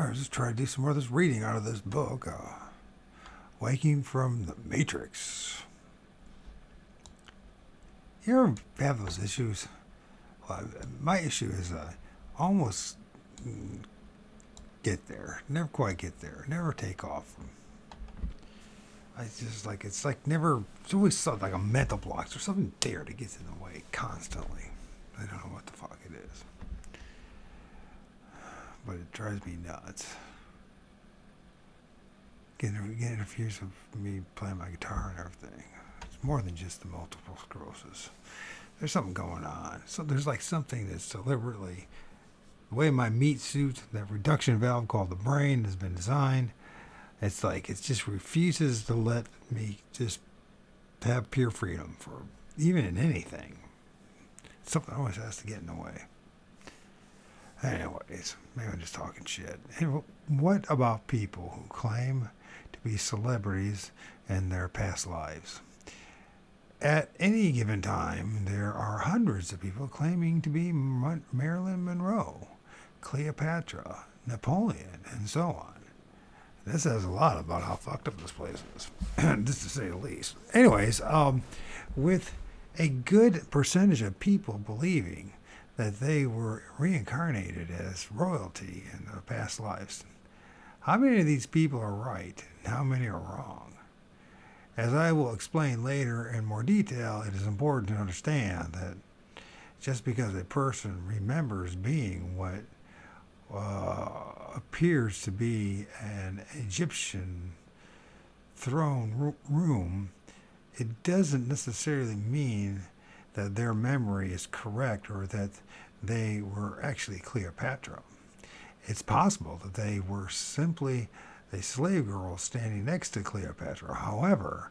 All right, let's try to do some more of this reading out of this book, Waking from the Matrix. You ever have those issues? Well, my issue is almost get there, never quite get there, never take off. I just like it's like never. It's always something like a mental block. There's something there that gets in the way constantly. I don't know what the fuck it is, but it drives me nuts. It interferes with me playing my guitar and everything. It's more than just the multiple sclerosis. There's something going on. So there's like something that's deliberately the way my meat suit, that reduction valve called the brain, has been designed. It's like it just refuses to let me just have pure freedom for even in anything. Something always has to get in the way. Anyways, maybe I'm just talking shit. And what about people who claim to be celebrities in their past lives? At any given time, there are hundreds of people claiming to be Marilyn Monroe, Cleopatra, Napoleon, and so on. This says a lot about how fucked up this place is, just to say the least. Anyways, with a good percentage of people believing that they were reincarnated as royalty in their past lives, how many of these people are right and how many are wrong? As I will explain later in more detail, it is important to understand that just because a person remembers being what appears to be an Egyptian throne room, it doesn't necessarily mean that their memory is correct or that they were actually Cleopatra. It's possible that they were simply a slave girl standing next to Cleopatra. However,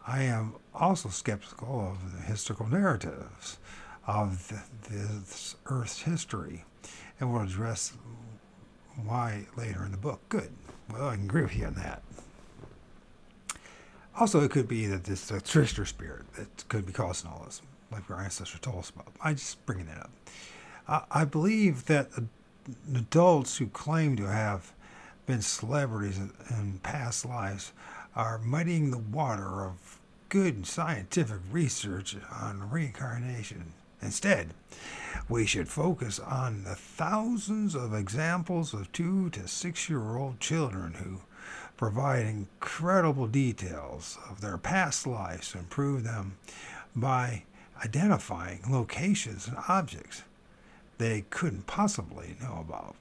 I am also skeptical of the historical narratives of this Earth's history, and will address why later in the book. Good. Well, I can agree with you on that. Also, it could be that this trickster spirit that could be causing all this, like our ancestors told us about. I'm just bringing that up. I believe that adults who claim to have been celebrities in past lives are muddying the water of good scientific research on reincarnation. Instead, we should focus on the thousands of examples of 2 to 6 year old children who provide incredible details of their past lives to improve them by identifying locations and objects they couldn't possibly know about.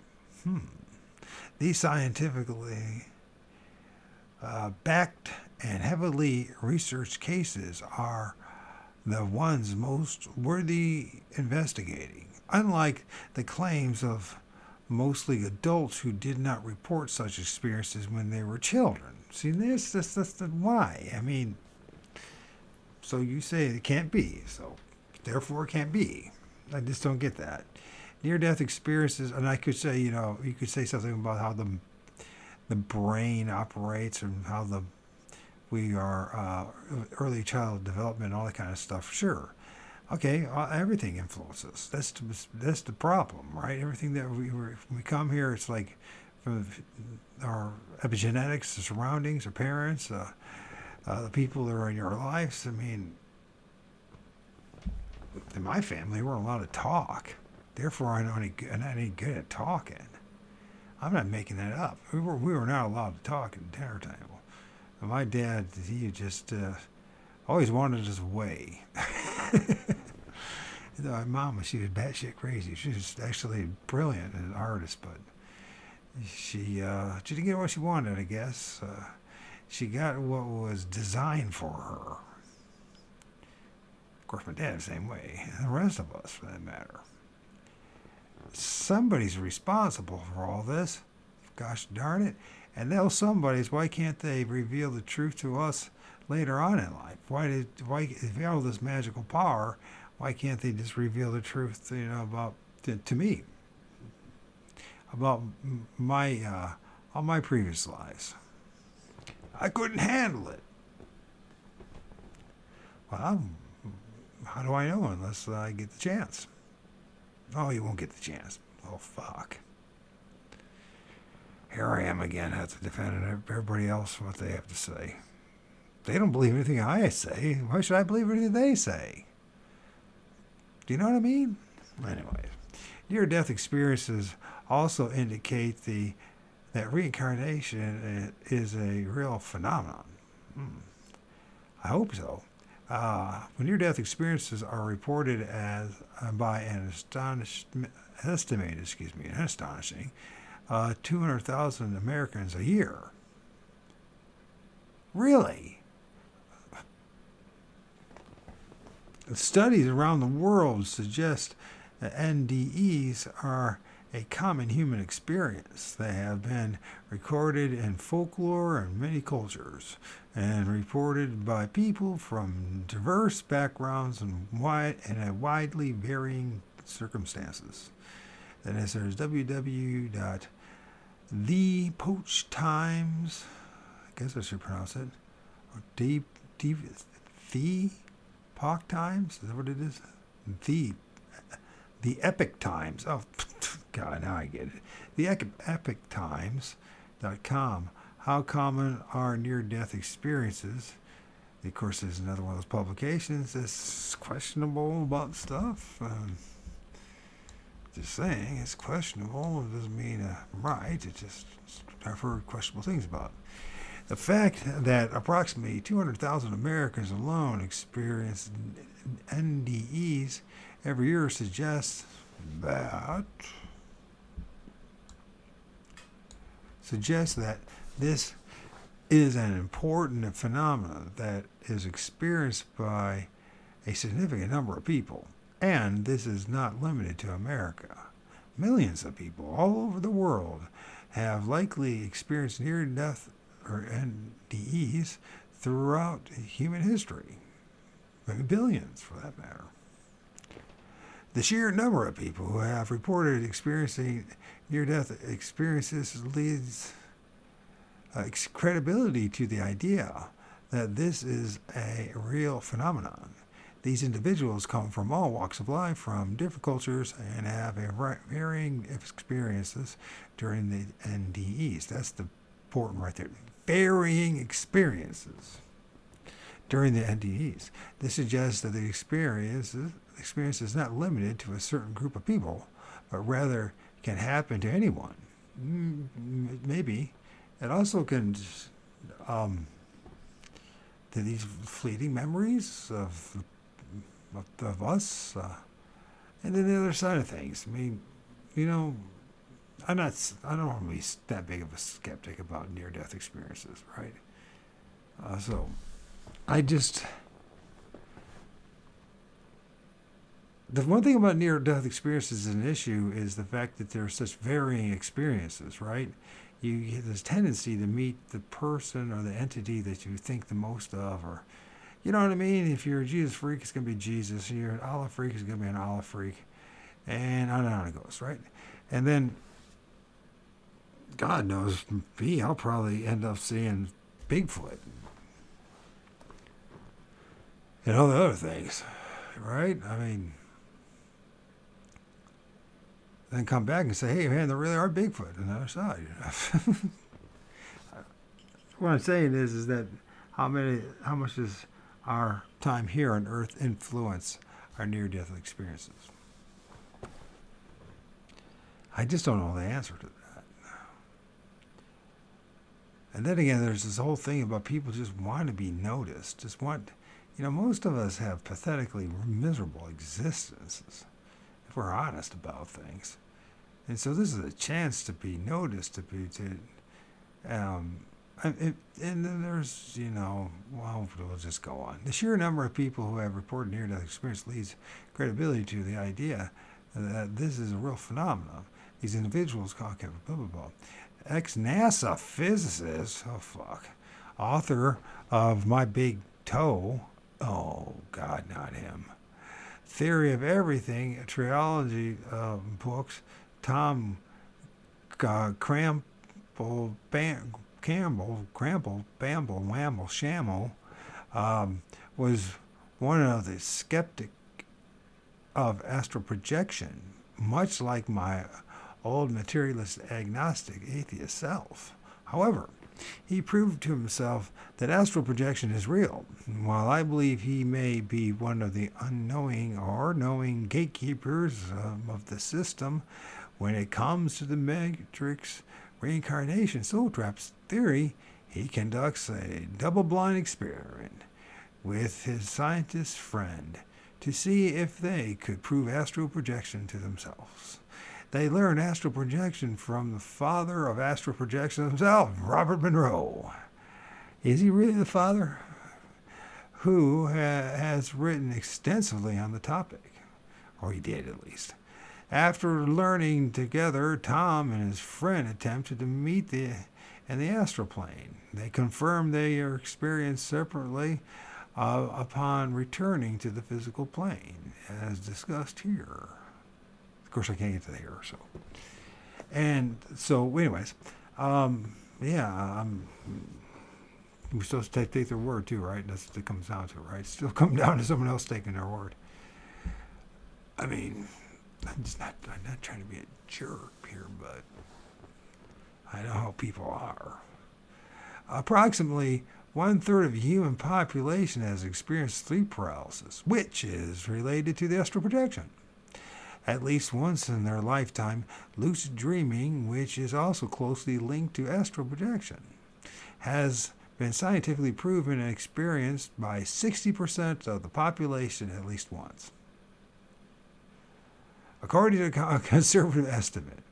These scientifically backed and heavily researched cases are the ones most worthy investigating, unlike the claims of mostly adults who did not report such experiences when they were children. See, that's the why. I mean, so you say it can't be, so therefore it can't be. I just don't get that. Near-death experiences, and I could say, you could say something about how the brain operates and how we are early child development, all that kind of stuff. Sure, okay, everything influences. That's the problem, right? Everything that we come here, it's like from our epigenetics, the surroundings, our parents, the people that are in your lives. I mean, in my family, we're allowed to talk. Therefore, I'm not any good at talking. I'm not making that up. We were not allowed to talk at the dinner table. And my dad, he just always wanted us away. My mom, she was batshit crazy. She was actually brilliant as an artist, but she didn't get what she wanted, I guess. She got what was designed for her. Of course, my dad the same way, and the rest of us, for that matter. Somebody's responsible for all this. Gosh darn it. And those somebodies, why can't they reveal the truth to us later on in life? Why if you have this magical power, why can't they just reveal the truth, about to me, about my all my previous lives? I couldn't handle it. Well, how do I know unless I get the chance? Oh, you won't get the chance. Oh, fuck. Here I am again, have to defend everybody else what they have to say. They don't believe anything I say. Why should I believe anything they say? Do you know what I mean? Anyways, near-death experiences also indicate that reincarnation is a real phenomenon. I hope so. When near-death experiences are reported as by an astonishing 200,000 Americans a year. Really? Studies around the world suggest that NDEs are a common human experience. They have been recorded in folklore and many cultures and reported by people from diverse backgrounds and widely varying circumstances. That is, there's www.thepoachtimes, I guess I should pronounce it, or the Epoch Times, is that what it is? The Epic Times. Oh, God, now I get it. The epictimes.com. How common are near-death experiences? Of course, there's another one of those publications that's questionable about stuff. Just saying, it's questionable. It doesn't mean right. It just, I've heard questionable things about it. The fact that approximately 200,000 Americans alone experience NDEs every year suggests that this is an important phenomenon that is experienced by a significant number of people. And this is not limited to America. Millions of people all over the world have likely experienced near-death or NDEs throughout human history. Maybe billions, for that matter. The sheer number of people who have reported experiencing near-death experiences leads credibility to the idea that this is a real phenomenon. These individuals come from all walks of life, from different cultures, and have varying experiences during the NDEs. That's the important right there. Varying experiences during the NDEs. This suggests that the experience is not limited to a certain group of people, but rather can happen to anyone. Maybe. It also can to these fleeting memories of us, and then the other side of things. I mean, you know, I don't want to be that big of a skeptic about near-death experiences, right? So, the one thing about near-death experiences as an issue is the fact that there are such varying experiences, right? You get this tendency to meet the person or the entity that you think the most of, or, you know what I mean? If you're a Jesus freak, it's going to be Jesus. If you're an olive freak, it's going to be an olive freak. And on and on it goes, right? And then, God knows me, I'll probably end up seeing Bigfoot and all the other things, right? I mean, then come back and say, hey, man, there really are Bigfoot on the other side. What I'm saying is that how much does our time here on Earth influence our near-death experiences? I just don't know the answer to that. And then again, there's this whole thing about people just want to be noticed, just want, you know, most of us have pathetically miserable existences, if we're honest about things. And so this is a chance to be noticed, and then there's, you know, well, we'll just go on. The sheer number of people who have reported near-death experience leads credibility to the idea that this is a real phenomenon. These individuals, ex-NASA physicist, author of My Big Toe, oh, God, not him, Theory of Everything, trilogy books, Tom Crample, Bamble, Wamble, Shamble, was one of the skeptic of astral projection, much like my old materialist agnostic atheist self. However, he proved to himself that astral projection is real. While I believe he may be one of the unknowing or knowing gatekeepers of the system when it comes to the matrix reincarnation soul traps theory, he conducts a double-blind experiment with his scientist friend to see if they could prove astral projection to themselves. They learned astral projection from the father of astral projection himself, Robert Monroe. Is he really the father? Who has written extensively on the topic, or he did at least. After learning together, Tom and his friend attempted to meet in the astral plane. They confirmed their experience separately upon returning to the physical plane, as discussed here. Of course, I can't get to here, so. And so, anyways, we're supposed to take their word too, right? That's what it comes down to, right? Still come down to someone else taking their word. I mean, I'm not trying to be a jerk here, but I know how people are. Approximately 1/3 of the human population has experienced sleep paralysis, which is related to the astral projection. At least once in their lifetime, lucid dreaming, which is also closely linked to astral projection, has been scientifically proven and experienced by 60% of the population at least once. According to a conservative estimate,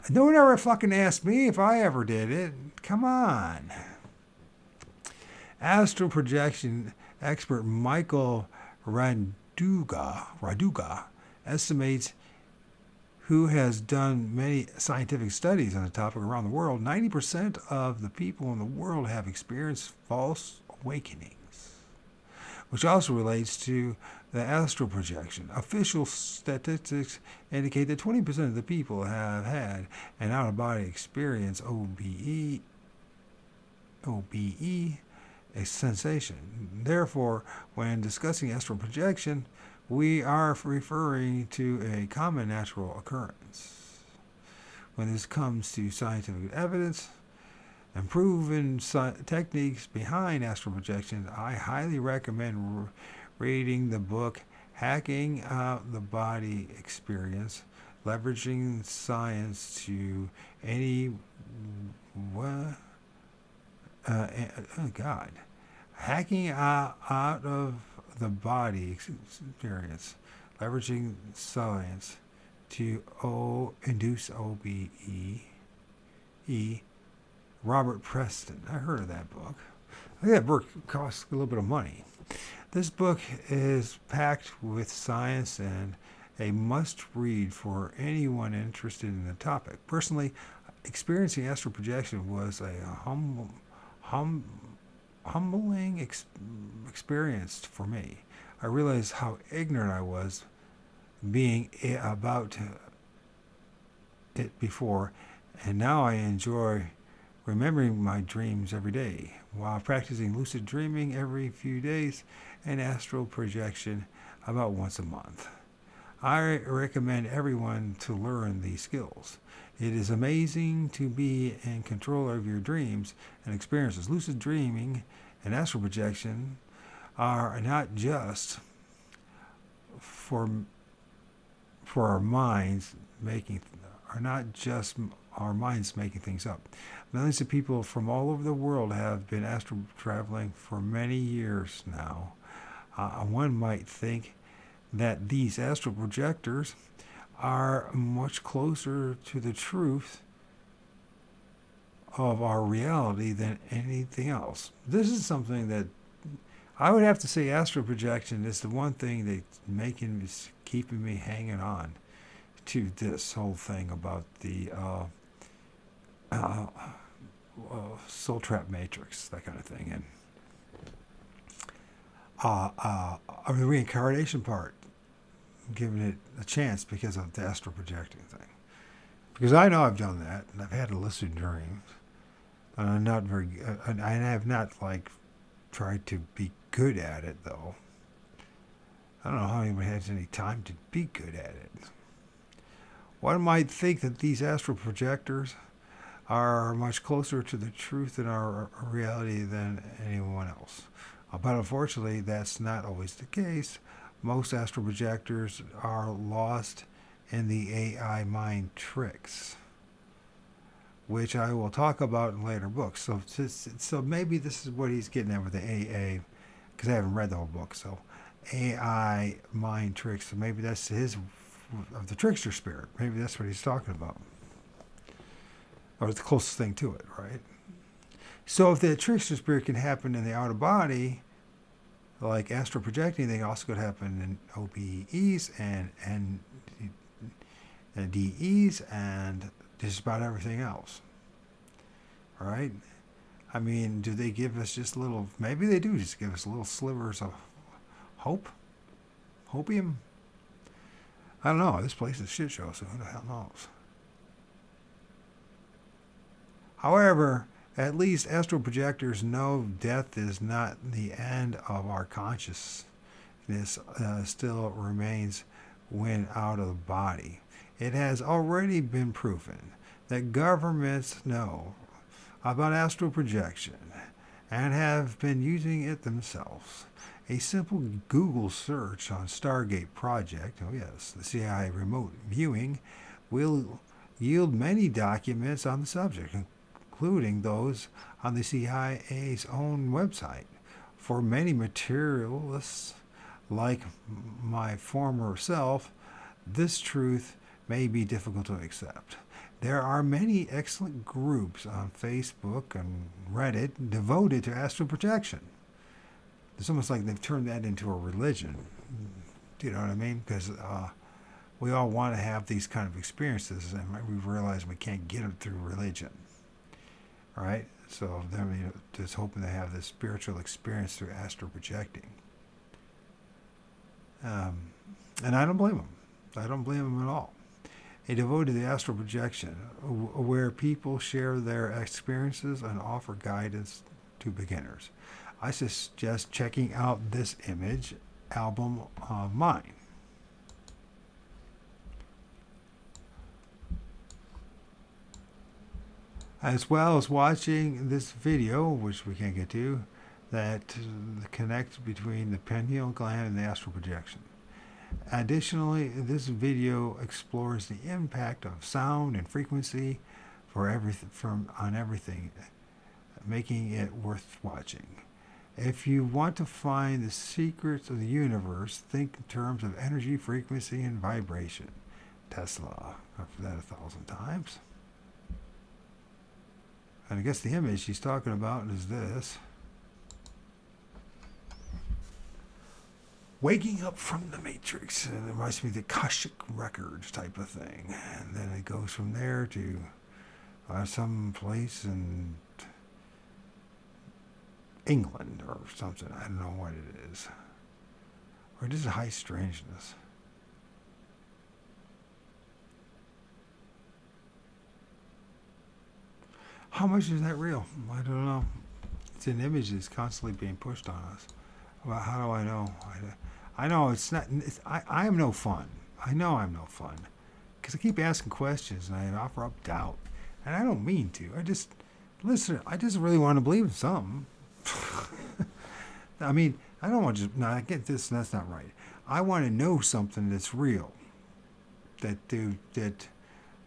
no one ever fucking asked me if I ever did it. Come on. Astral projection expert Michael Raduga estimates, who has done many scientific studies on the topic around the world, 90% of the people in the world have experienced false awakenings, which also relates to the astral projection. Official statistics indicate that 20% of the people have had an out-of-body experience, OBE, a sensation. Therefore, when discussing astral projection, we are referring to a common natural occurrence. When this comes to scientific evidence and proven techniques behind astral projection, I highly recommend reading the book Hacking Out the Body Experience, Leveraging Science to Any... Hacking out of the body experience, leveraging science to induce OBE. Robert Preston. I heard of that book. I think that book costs a little bit of money. This book is packed with science and a must-read for anyone interested in the topic. Personally, experiencing astral projection was a humbling experience for me. I realized how ignorant I was being about it before, and now I enjoy remembering my dreams every day while practicing lucid dreaming every few days and astral projection about once a month. I recommend everyone to learn these skills. It is amazing to be in control of your dreams and experiences. Lucid dreaming and astral projection are not just for our minds making things up. Millions of people from all over the world have been astral traveling for many years now. One might think that these astral projectors are much closer to the truth of our reality than anything else. This is something that I would have to say astral projection is the one thing that's keeping me hanging on to this whole thing about the soul trap matrix, that kind of thing, and the reincarnation part, giving it a chance because of the astral projecting thing. Because I know I've done that, and I've had lucid dreams, and I'm not very, and I have not tried to be good at it though. I don't know how anybody has any time to be good at it. One might think that these astral projectors are much closer to the truth in our reality than anyone else. But unfortunately, that's not always the case. Most astral projectors are lost in the AI mind tricks, which I will talk about in later books. So maybe this is what he's getting at with the AA, because I haven't read the whole book. So AI mind tricks. So maybe that's his of the trickster spirit. Maybe that's what he's talking about, or it's the closest thing to it, right? So if the trickster spirit can happen in the outer body, like astral projecting, they also could happen in OBEs and DEs and just about everything else. All right? I mean, do they give us just little, maybe they do just give us little slivers of hope? Hopium? I don't know. This place is a shit show, so who the hell knows? However, at least astral projectors know death is not the end of our consciousness. Still remains when out of the body. It has already been proven that governments know about astral projection and have been using it themselves. A simple Google search on Stargate Project, oh yes, the CIA remote viewing, will yield many documents on the subject, including those on the CIA's own website. For many materialists, like my former self, this truth may be difficult to accept. There are many excellent groups on Facebook and Reddit devoted to astral projection. It's almost like they've turned that into a religion. Do you know what I mean? Because we all want to have these kind of experiences, and we realize we can't get them through religion. All right? So they're just hoping to have this spiritual experience through astral projecting. And I don't blame them. I don't blame them at all. A devoted to astral projection, where people share their experiences and offer guidance to beginners. I suggest checking out this image album of mine. As well as watching this video, which we can't get to, that connects between the pineal gland and the astral projection. Additionally, this video explores the impact of sound and frequency on everything, making it worth watching. If you want to find the secrets of the universe, think in terms of energy, frequency, and vibration. Tesla, I've read that 1,000 times. And I guess the image he's talking about is this. Waking up from the Matrix. And it reminds me of the Akashic Records type of thing. And then it goes from there to some place in England or something. I don't know what it is. Or just high strangeness. How much is that real? I don't know. It's an image that's constantly being pushed on us. Well, how do I know? I know it's not. I am no fun. I know I'm no fun. Because I keep asking questions and I offer up doubt. And I don't mean to. I just really want to believe in something. I mean, I don't want to just, no, I get this, and that's not right. I want to know something that's real. That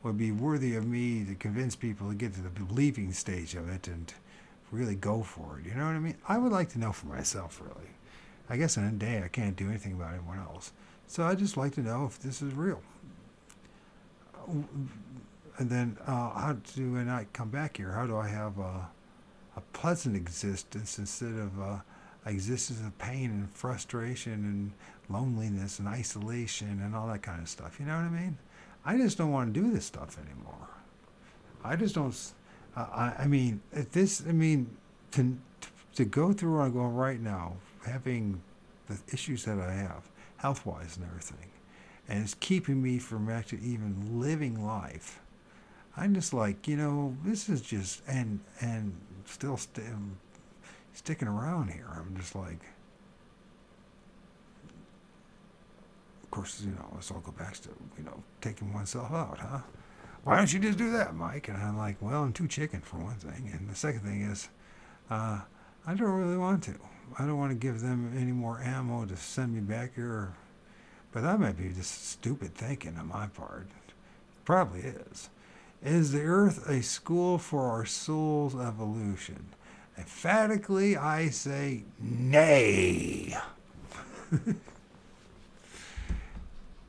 would be worthy of me to convince people to get to the believing stage of it and really go for it. You know what I mean? I would like to know for myself, really. I guess in a day I can't do anything about anyone else. So I just like to know if this is real. And then how do I not come back here? How do I have a pleasant existence instead of existence of pain and frustration and loneliness and isolation and all that kind of stuff? You know what I mean? I just don't want to do this stuff anymore. I just don't. To go through what I'm going right now, having the issues that I have, health-wise and everything, and it's keeping me from actually even living life. I'm just like, this is just, and still sticking around here. I'm just like course, this all goes back to, taking oneself out, huh? Why don't you just do that, Mike? And I'm like, well, I'm too chicken for one thing. And the second thing is, I don't really want to. I don't want to give them any more ammo to send me back here. But that might be just stupid thinking on my part. Probably is. Is the earth a school for our soul's evolution? Emphatically, I say nay.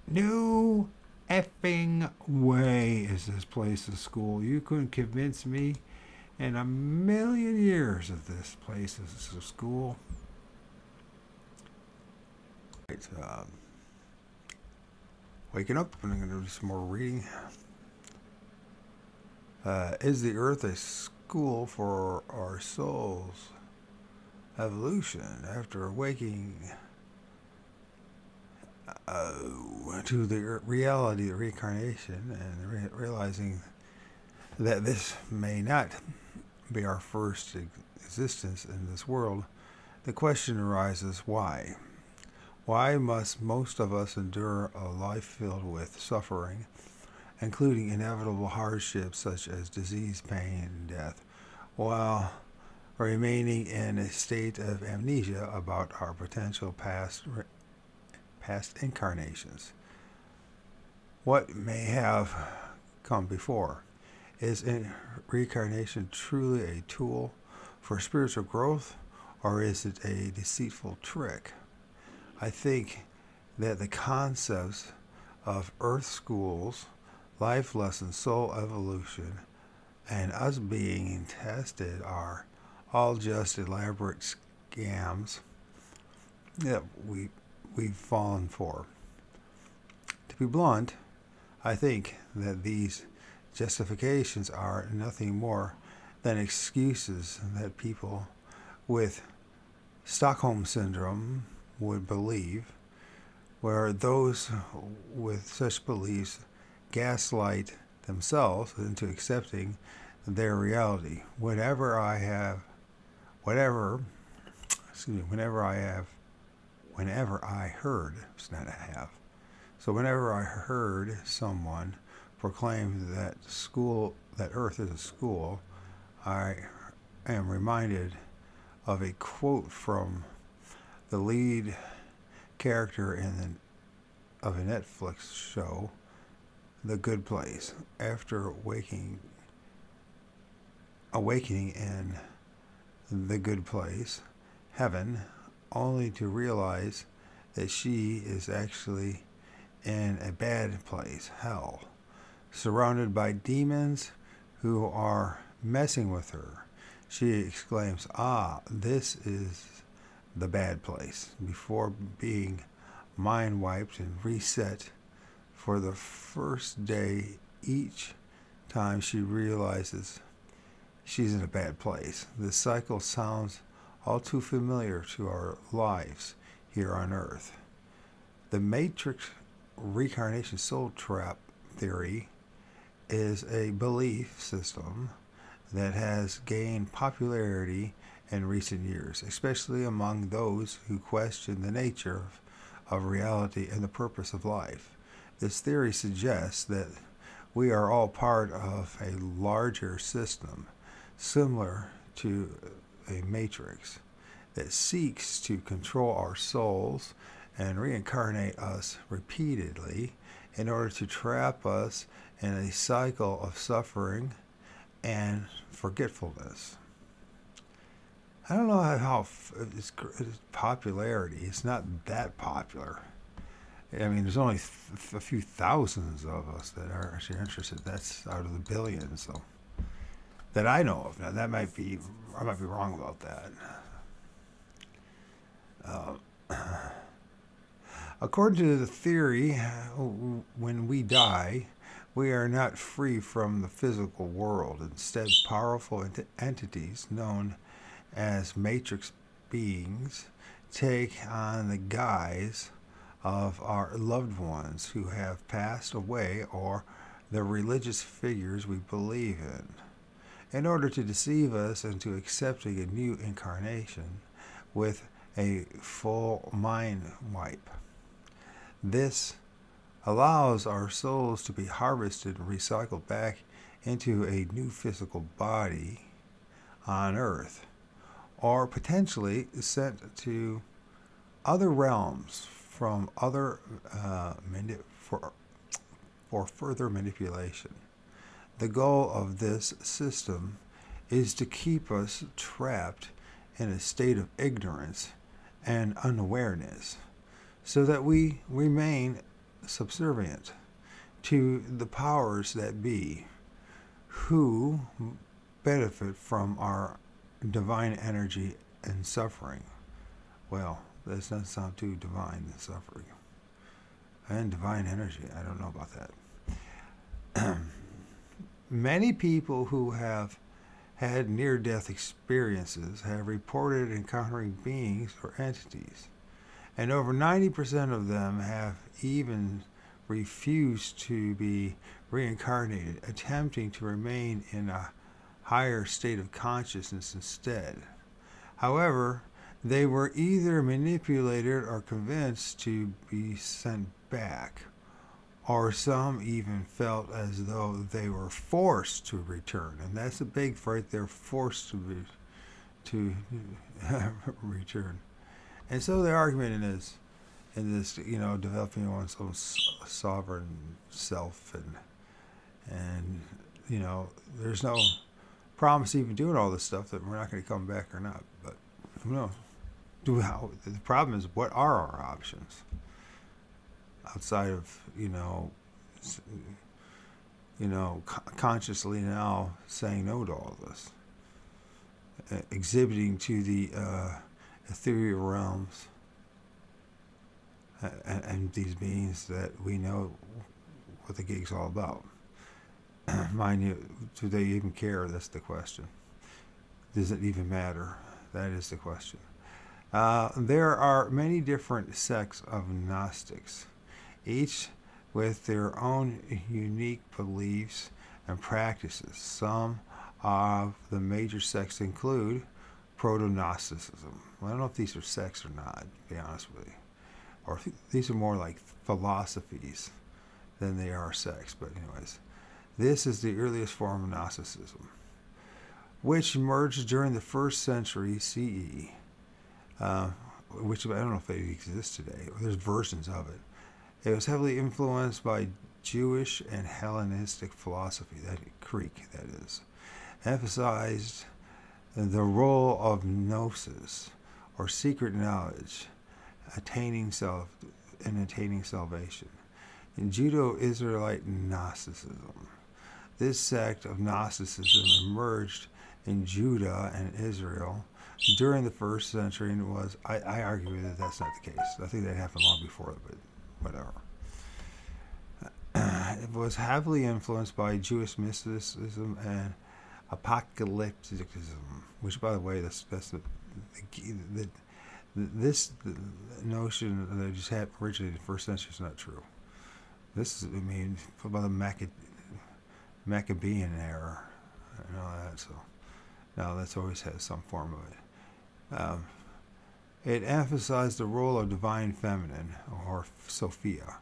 No effing way is this place a school. You couldn't convince me in a million years that this place is a school. Right, waking up, and I'm going to do some more reading. Is the earth a school for our soul's evolution? After awaking to the reality of reincarnation and realizing that this may not be our first existence in this world, the question arises, why? Why must most of us endure a life filled with suffering, including inevitable hardships such as disease, pain, and death, while remaining in a state of amnesia about our potential past incarnations? What may have come before? Is reincarnation truly a tool for spiritual growth, or is it a deceitful trick? I think that the concepts of earth schools, life lessons, soul evolution, and us being tested are all just elaborate scams that we've fallen for. To be blunt, I think that these justifications are nothing more than excuses that people with Stockholm Syndrome would believe, where those with such beliefs gaslight themselves into accepting their reality. Whenever I heard someone proclaim that Earth is a school, I am reminded of a quote from the lead character of a Netflix show, The Good Place, after awakening in the good place, heaven, only to realize that she is actually in a bad place, hell, surrounded by demons who are messing with her. She exclaims, "Ah, this is the bad place," before being mind wiped and reset for the first day each time she realizes she's in a bad place. This cycle sounds all too familiar to our lives here on Earth. The Matrix reincarnation soul trap theory is a belief system that has gained popularity in recent years, especially among those who question the nature of reality and the purpose of life. This theory suggests that we are all part of a larger system, similar to a matrix, that seeks to control our souls and reincarnate us repeatedly in order to trap us in a cycle of suffering and forgetfulness. I don't know how its popularity. It's not that popular. I mean, there's only a few thousands of us that are actually interested. That's out of the billions, so that I know of. Now, I might be wrong about that. According to the theory, when we die, we are not free from the physical world. Instead, powerful entities known as matrix beings take on the guise of our loved ones who have passed away or the religious figures we believe in order to deceive us into accepting a new incarnation with a full mind wipe. This allows our souls to be harvested and recycled back into a new physical body on earth, or potentially sent to other realms from other for further manipulation. The goal of this system is to keep us trapped in a state of ignorance and unawareness, so that we remain subservient to the powers that be, who benefit from our divine energy and suffering. Well, that doesn't sound too divine, the suffering. And divine energy, I don't know about that. Many people who have had near-death experiences have reported encountering beings or entities, and over 90% of them have even refused to be reincarnated, attempting to remain in a higher state of consciousness instead. However, they were either manipulated or convinced to be sent back, or some even felt as though they were forced to return. And that's a big right there, forced to return. And so the argument in this, developing one's own sovereign self, and there's no promise even doing all this stuff that we're not going to come back or not. But who knows? The problem is, what are our options outside of consciously now saying no to all this, exhibiting to the ethereal realms and these beings that we know what the gig's all about. Mind you, do they even care? That's the question. Does it even matter? That is the question. There are many different sects of Gnostics, each with their own unique beliefs and practices. Some of the major sects include Proto-Gnosticism. Well, I don't know if these are sects or not, to be honest with you. Or these are more like philosophies than they are sects. But anyways, this is the earliest form of Gnosticism, which emerged during the 1st century CE, which I don't know if they exist today. There's versions of it. It was heavily influenced by Jewish and Hellenistic philosophy, that Greek, that is, emphasized the role of gnosis, or secret knowledge, attaining salvation. In Judeo-Israelite Gnosticism, this sect of Gnosticism emerged in Judah and Israel during the 1st century, and I argue that that's not the case. I think that happened long before, but whatever. It was heavily influenced by Jewish mysticism and apocalypticism, which, by the way, that's the notion that it just had originated in the 1st century is not true. This is, about the Maccabean era and all that. So now that's always had some form of it. It emphasized the role of divine feminine, or Sophia,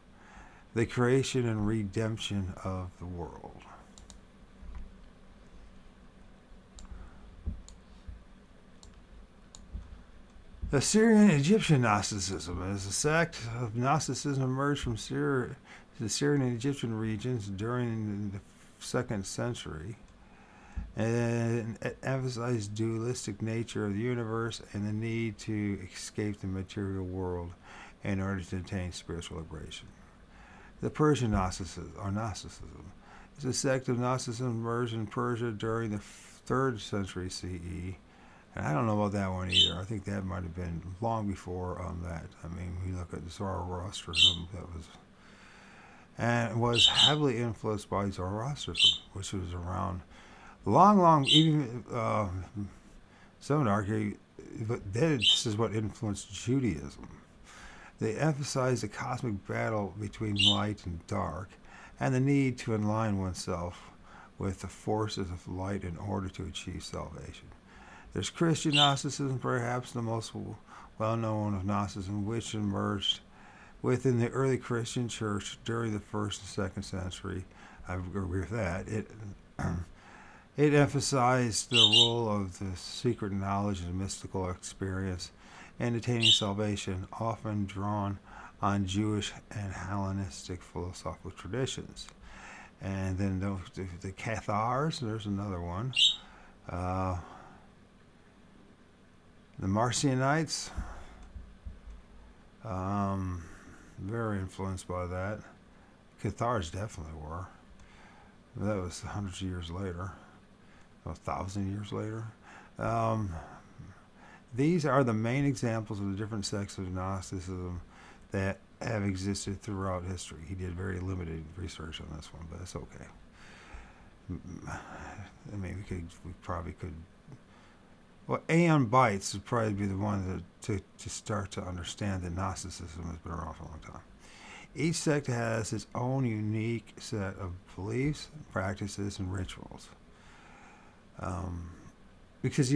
the creation and redemption of the world. The Syrian Egyptian Gnosticism is a sect of Gnosticism emerged from the Syrian and Egyptian regions during the 2nd century, and it emphasized dualistic nature of the universe and the need to escape the material world in order to attain spiritual liberation. The Persian Gnosticism is a sect of Gnosticism emerged in Persia during the 3rd century CE. And I don't know about that one either. I think that might have been long before that. We look at Zoroastrianism, and was heavily influenced by Zoroastrianism, which was around long, even some would argue, but this is what influenced Judaism. They emphasized the cosmic battle between light and dark, and the need to align oneself with the forces of light in order to achieve salvation. There's Christian Gnosticism, perhaps the most well-known of Gnosticism, which emerged within the early Christian church during the 1st and 2nd century. I agree with that. It emphasized the role of the secret knowledge and mystical experience in attaining salvation, often drawn on Jewish and Hellenistic philosophical traditions. And then the Cathars, there's another one. The Marcionites, very influenced by that. Cathars definitely were. That was hundreds of years later, 1,000 years later. These are the main examples of the different sects of Gnosticism that have existed throughout history. He did very limited research on this one, but it's okay. I mean, we probably could. Well, Aeon Bites would probably be the one to start to understand that Gnosticism has been around for a long time. Each sect has its own unique set of beliefs, practices, and rituals. Because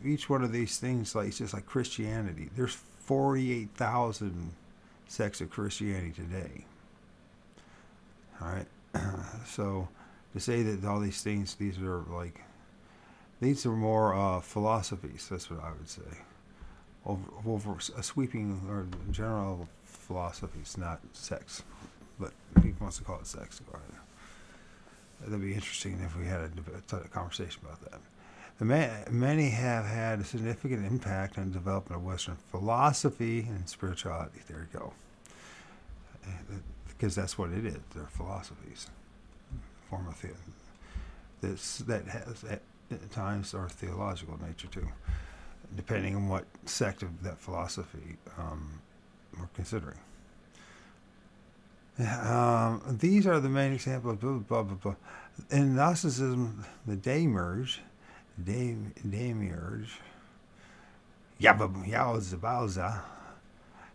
each one of these things, like it's just like Christianity. There's 48,000 sects of Christianity today. All right, so to say that all these things, these are more philosophies. That's what I would say. Over a sweeping or general philosophies, not sects. But if he wants to call it sects, go ahead. That'd be interesting if we had a conversation about that. Many have had a significant impact on the development of Western philosophy and spirituality. There you go. Because that's what it is. They're philosophies. Form of that has at times are theological nature too, depending on what sect of that philosophy we're considering. These are the main examples. Blah, blah, blah, blah. In Gnosticism, the Demiurge,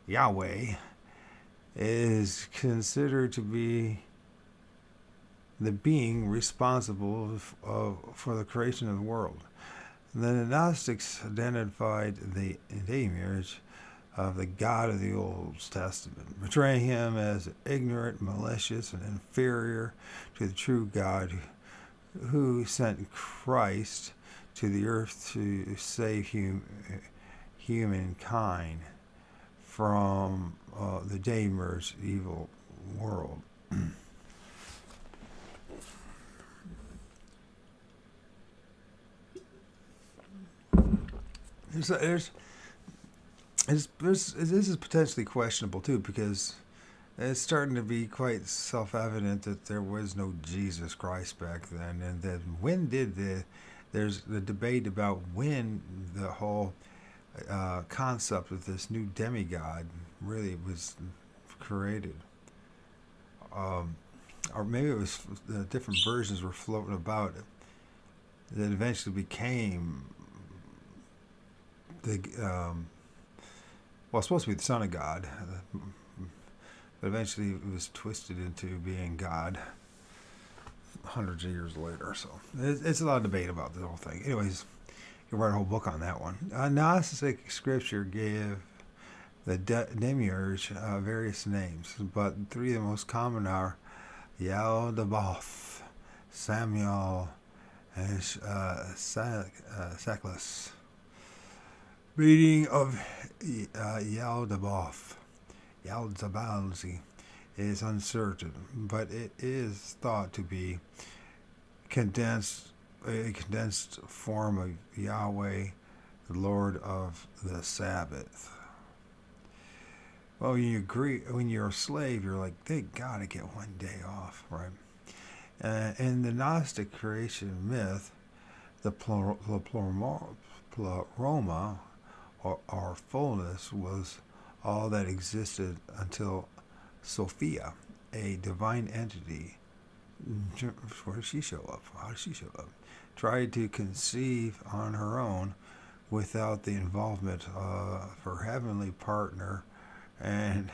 Yahweh, is considered to be the being responsible for the creation of the world. The Gnostics identified the Demiurge of the God of the Old Testament, portraying him as ignorant, malicious, and inferior to the true God who sent Christ to the earth to save humankind from the Demiurge's evil world. This is potentially questionable too, because it's starting to be quite self-evident that there was no Jesus Christ back then, and that there's the debate about when the whole concept of this new demigod really was created, or maybe it was different versions were floating about it that eventually became it's supposed to be the Son of God, but eventually it was twisted into being God hundreds of years later. So it's a lot of debate about the whole thing. Anyways, you can write a whole book on that one. Gnostic scripture gave the Demiurge various names, but three of the most common are Yaldabaoth, Samuel, and Saklas. Meaning of Yaldabaoth, Yaldabaoth, is uncertain, but it is thought to be a condensed form of Yahweh, the Lord of the Sabbath. Well, when you're a slave, you're like, thank God I get one day off, right? In the Gnostic creation myth, the pleroma, or fullness, was all that existed until Sophia, a divine entity. Where did she show up? How did she show up? Tried to conceive on her own without the involvement of her heavenly partner and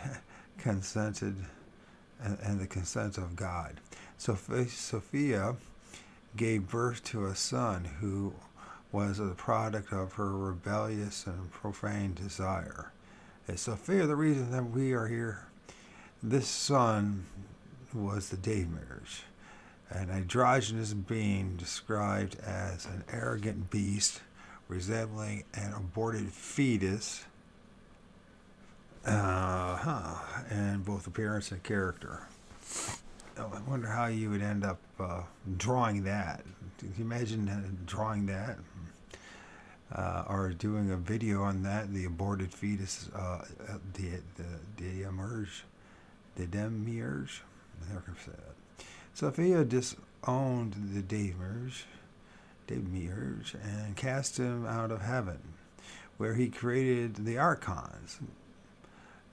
the consent of God. Sophia gave birth to a son who was a product of her rebellious and profane desire. Is Sophia the reason that we are here? This son was the Demiurge, an androgynous being described as an arrogant beast resembling an aborted fetus in both appearance and character. Oh, I wonder how you would end up drawing that. Can you imagine drawing that? Or doing a video on that, the aborted fetus, the Demiurge. I never can say that. So if he had disowned the Demiurge, and cast him out of heaven, where he created the archons,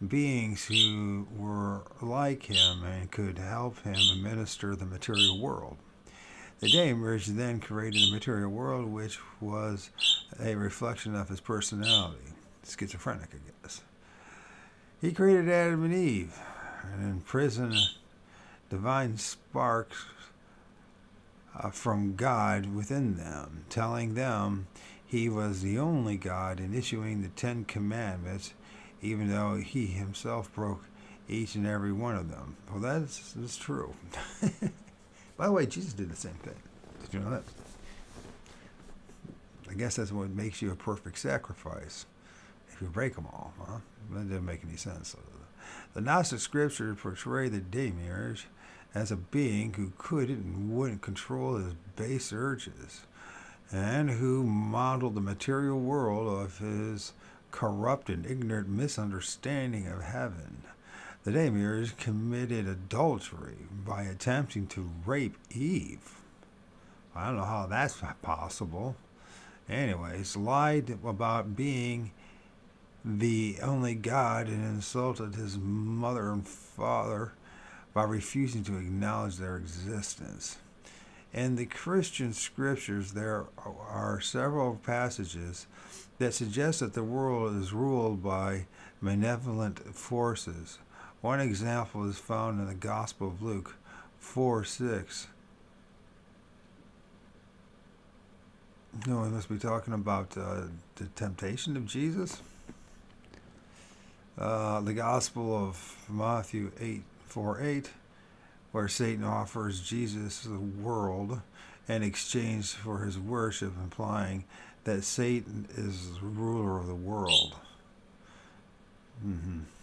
beings who were like him and could help him administer the material world. The Demiurge then created the material world, which was a reflection of his personality. Schizophrenic, I guess. He created Adam and Eve and imprisoned divine sparks from God within them, telling them he was the only God and issuing the 10 Commandments, even though he himself broke each and every one of them. Well, that's true. By the way, Jesus did the same thing. Did you know that? I guess that's what makes you a perfect sacrifice, if you break them all. Huh? That doesn't make any sense. The Gnostic scriptures portray the Demiurge as a being who couldn't and wouldn't control his base urges, and who modeled the material world of his corrupt and ignorant misunderstanding of heaven. The Demiurge committed adultery by attempting to rape Eve. I don't know how that's possible. Anyways, lied about being the only God and insulted his mother and father by refusing to acknowledge their existence. In the Christian scriptures, there are several passages that suggest that the world is ruled by malevolent forces. One example is found in the Gospel of Luke 4:6. No, we must be talking about the temptation of Jesus. The Gospel of Matthew 8:4-8, where Satan offers Jesus the world in exchange for his worship, implying that Satan is the ruler of the world.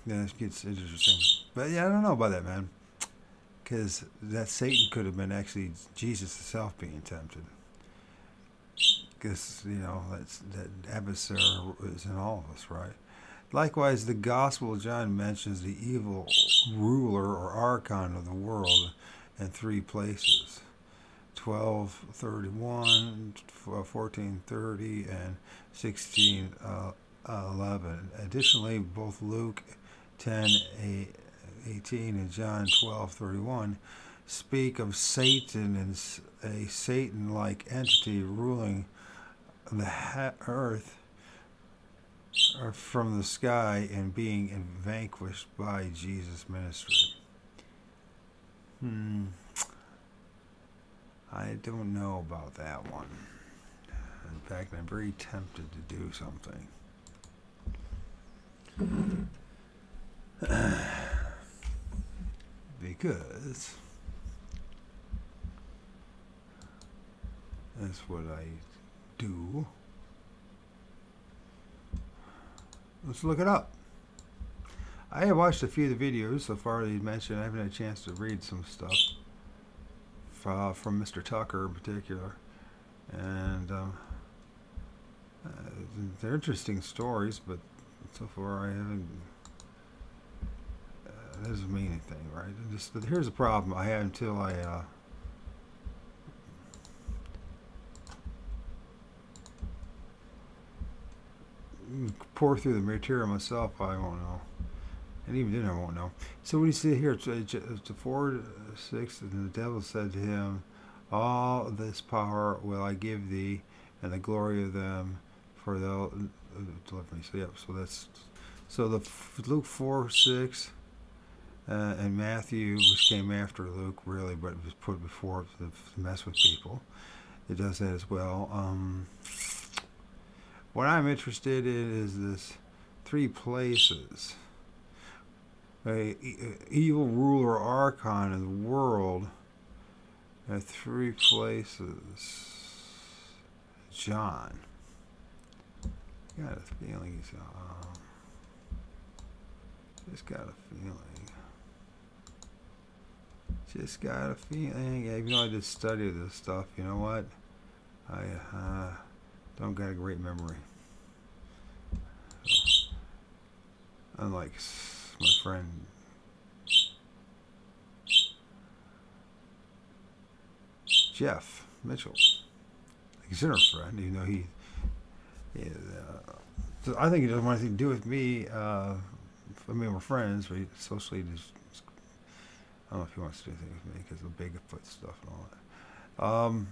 Yeah, it gets interesting. But yeah, I don't know about that, man. Because that Satan could have been actually Jesus himself being tempted. Because, that adversary is in all of us, right? Likewise, the Gospel of John mentions the evil ruler or archon of the world in 3 places. 12:31, 14:30, and 16:11. Additionally, both Luke 10:18 and John 12:31 speak of Satan and a Satan-like entity ruling the earth from the sky and being vanquished by Jesus' ministry. I don't know about that one. In fact, I'm very tempted to do something. Because that's what I do. Let's look it up. I have watched a few of the videos so far that you mentioned. I haven't had a chance to read some stuff from Mr. Tucker in particular, and they're interesting stories, but so far I haven't. That doesn't mean anything, right? But here's the problem I had until I pour through the material myself. I won't know, and even then I won't know. So when you see here, it's 4:6, and the devil said to him, "All this power will I give thee, and the glory of them, for thou deliver me." So yep. So the Luke 4:6. And Matthew, which came after Luke, really, but it was put before to mess with people. It does that as well. What I'm interested in is this 3 places evil ruler archon of the world at three places. John. Got a feeling he's. Just got a feeling. Just got a feeling. Even though I did study this stuff, you know what? I don't got a great memory. So, unlike my friend Jeff Mitchell, I consider him a friend, even though he so I think he doesn't want anything to do with me. I mean, we're friends, but socially, I don't know if he wants to do anything with me because of the Bigfoot stuff and all that.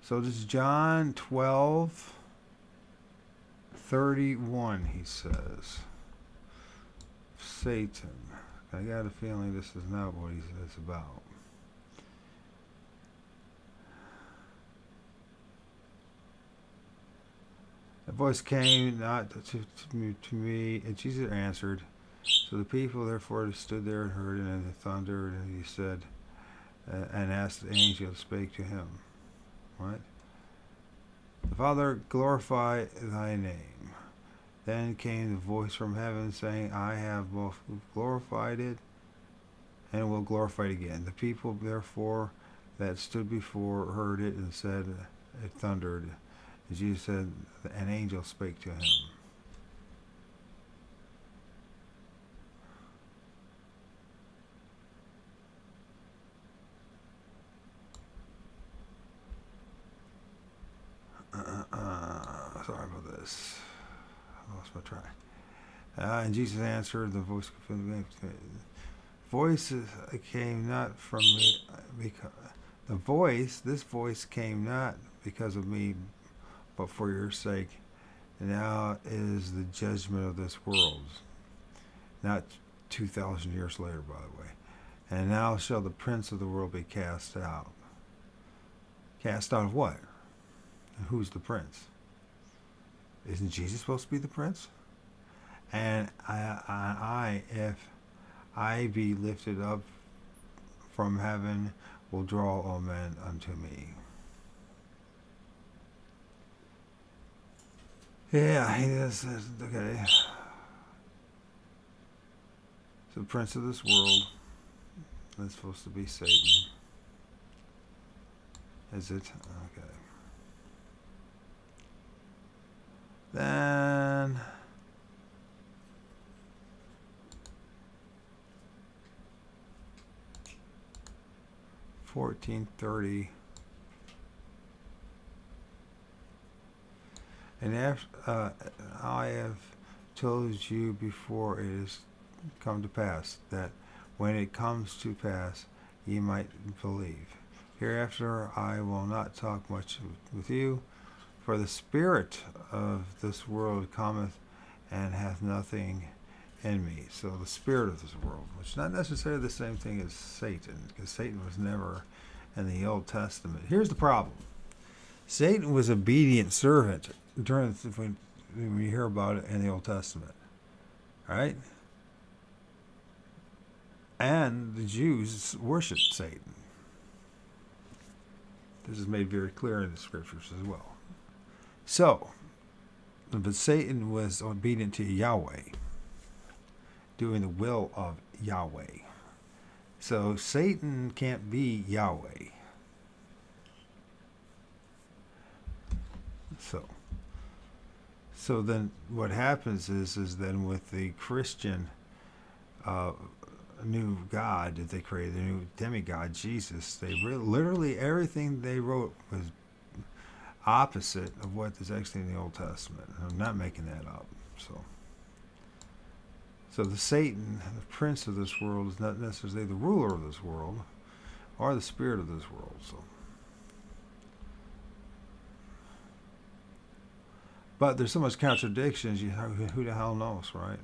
So this is John 12:31. He says, Satan. I got a feeling this is not what it's about. A voice came not to me, and Jesus answered. So the people therefore stood there and heard, and it thundered, and he said, and asked the angel to speak to him. What? The Father, glorify thy name. Then came the voice from heaven saying, I have both glorified it and will glorify it again. The people therefore that stood before heard it and said, it thundered. And Jesus said, an angel spake to him. Sorry about this. I lost my track. And Jesus answered, the voice came not from me, because this voice came not because of me, but for your sake. And now is the judgment of this world. Not 2,000 years later, by the way. And now shall the prince of the world be cast out. Cast out of what? And who's the prince? Isn't Jesus supposed to be the prince? And if I be lifted up from heaven, will draw all men unto me. Yeah, he is. Okay. So the prince of this world, that's supposed to be Satan. Is it? Okay. Then 14:30. And after I have told you before it is come to pass, that when it comes to pass, ye might believe. Hereafter I will not talk much with you, for the spirit of this world cometh and hath nothing in me. So the spirit of this world, which is not necessarily the same thing as Satan, because Satan was never in the Old Testament. Here's the problem. Satan was obedient servant when you hear about it in the Old Testament. All right? And the Jews worshiped Satan. This is made very clear in the scriptures as well. So, but Satan was obedient to Yahweh, doing the will of Yahweh. So Satan can't be Yahweh. So then what happens is then with the Christian new God that they created, the new demigod Jesus, they literally everything they wrote was opposite of what is actually in the Old Testament. I'm not making that up. So the Satan, the prince of this world, is not necessarily the ruler of this world or the spirit of this world. But there's so much contradictions, who the hell knows, right?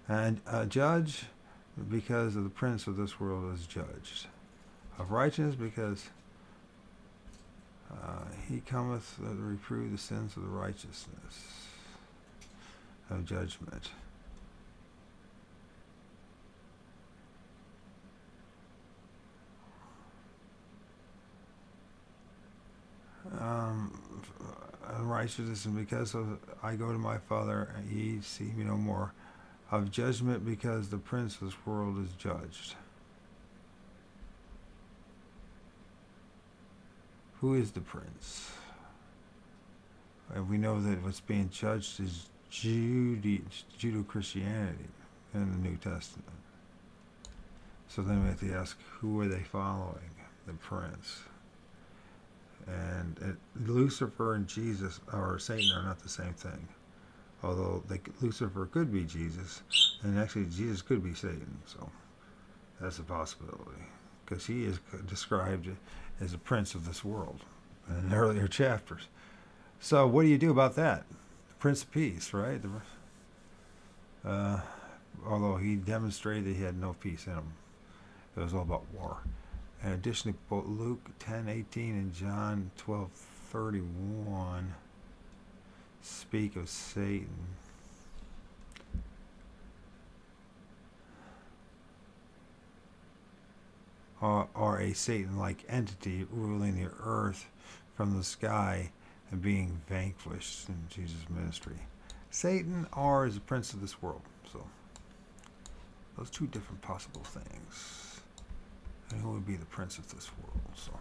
And a judge, because of the prince of this world, is judged. Of righteousness, because he cometh to reprove the sins of the righteousness. of judgment. Um, Unrighteousness, and because of I go to my Father, and ye see me no more. Of judgment, because the prince of this world is judged. Who is the prince? And we know that what's being judged is Judeo-Christianity in the New Testament. So then we have to ask, who are they following? The prince. And Lucifer and Jesus, or Satan, are not the same thing. Although Lucifer could be Jesus, and actually Jesus could be Satan. So that's a possibility. Because he is described as a prince of this world in earlier chapters. So what do you do about that? The Prince of Peace, right? Although he demonstrated that he had no peace in him. It was all about war. And additionally, both Luke 10:18 and John 12:31 speak of Satan. Or a Satan-like entity ruling the earth from the sky and being vanquished in Jesus' ministry. Satan or is the prince of this world. So those two different possible things. And who would be the prince of this world? So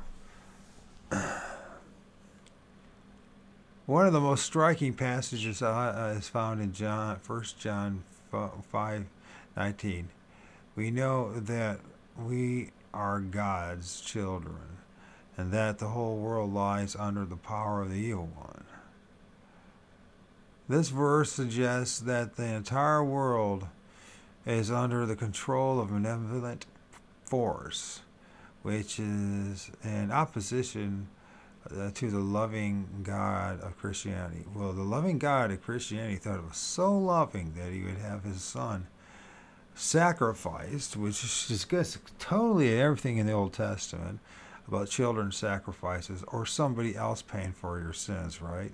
one of the most striking passages is found in 1 John 5:19. We know that we are God's children, and that the whole world lies under the power of the evil one. This verse suggests that the entire world is under the control of benevolent force, which is in opposition to the loving God of Christianity. Well, the loving God of Christianity thought it was so loving that he would have his son sacrificed, which is just totally everything in the Old Testament about children sacrifices or somebody else paying for your sins, right?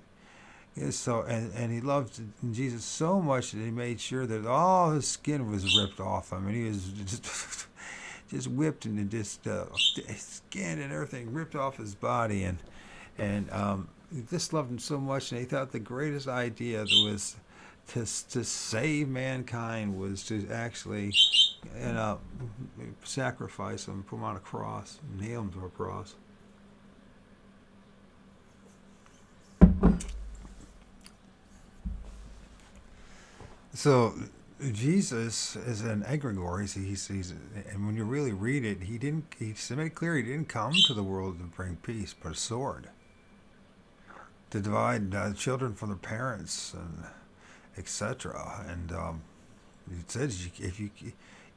So, and he loved Jesus so much that he made sure that all his skin was ripped off him, and he was just whipped and just skin and everything ripped off his body, and he just loved him so much, and he thought the greatest idea was to save mankind was to actually sacrifice him, put him on a cross, nail him to a cross. So Jesus is an egregore. He's and when you really read it, he made it clear he didn't come to the world to bring peace, but a sword to divide children from their parents and etc. And he says if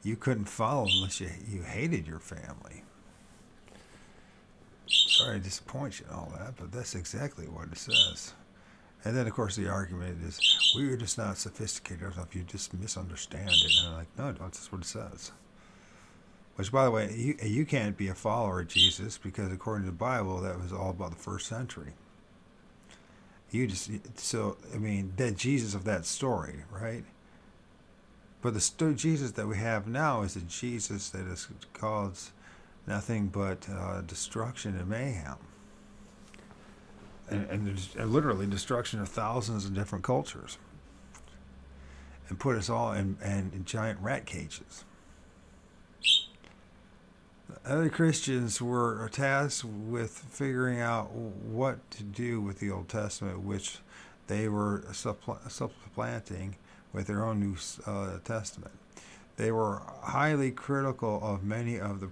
you couldn't follow unless you hated your family. Sorry to disappoint you and all that, but that's exactly what it says. And then, of course, the argument is, well, you're just not sophisticated enough. You just misunderstand it. And I'm like, no, that's what it says. Which, by the way, you can't be a follower of Jesus because, according to the Bible, that was all about the first century. That Jesus of that story, right? But the Jesus that we have now is a Jesus that is caused nothing but destruction and mayhem. And literally destruction of thousands of different cultures, and put us all in giant rat cages. Other Christians were tasked with figuring out what to do with the Old Testament, which they were supplanting with their own New Testament. They were highly critical of many of the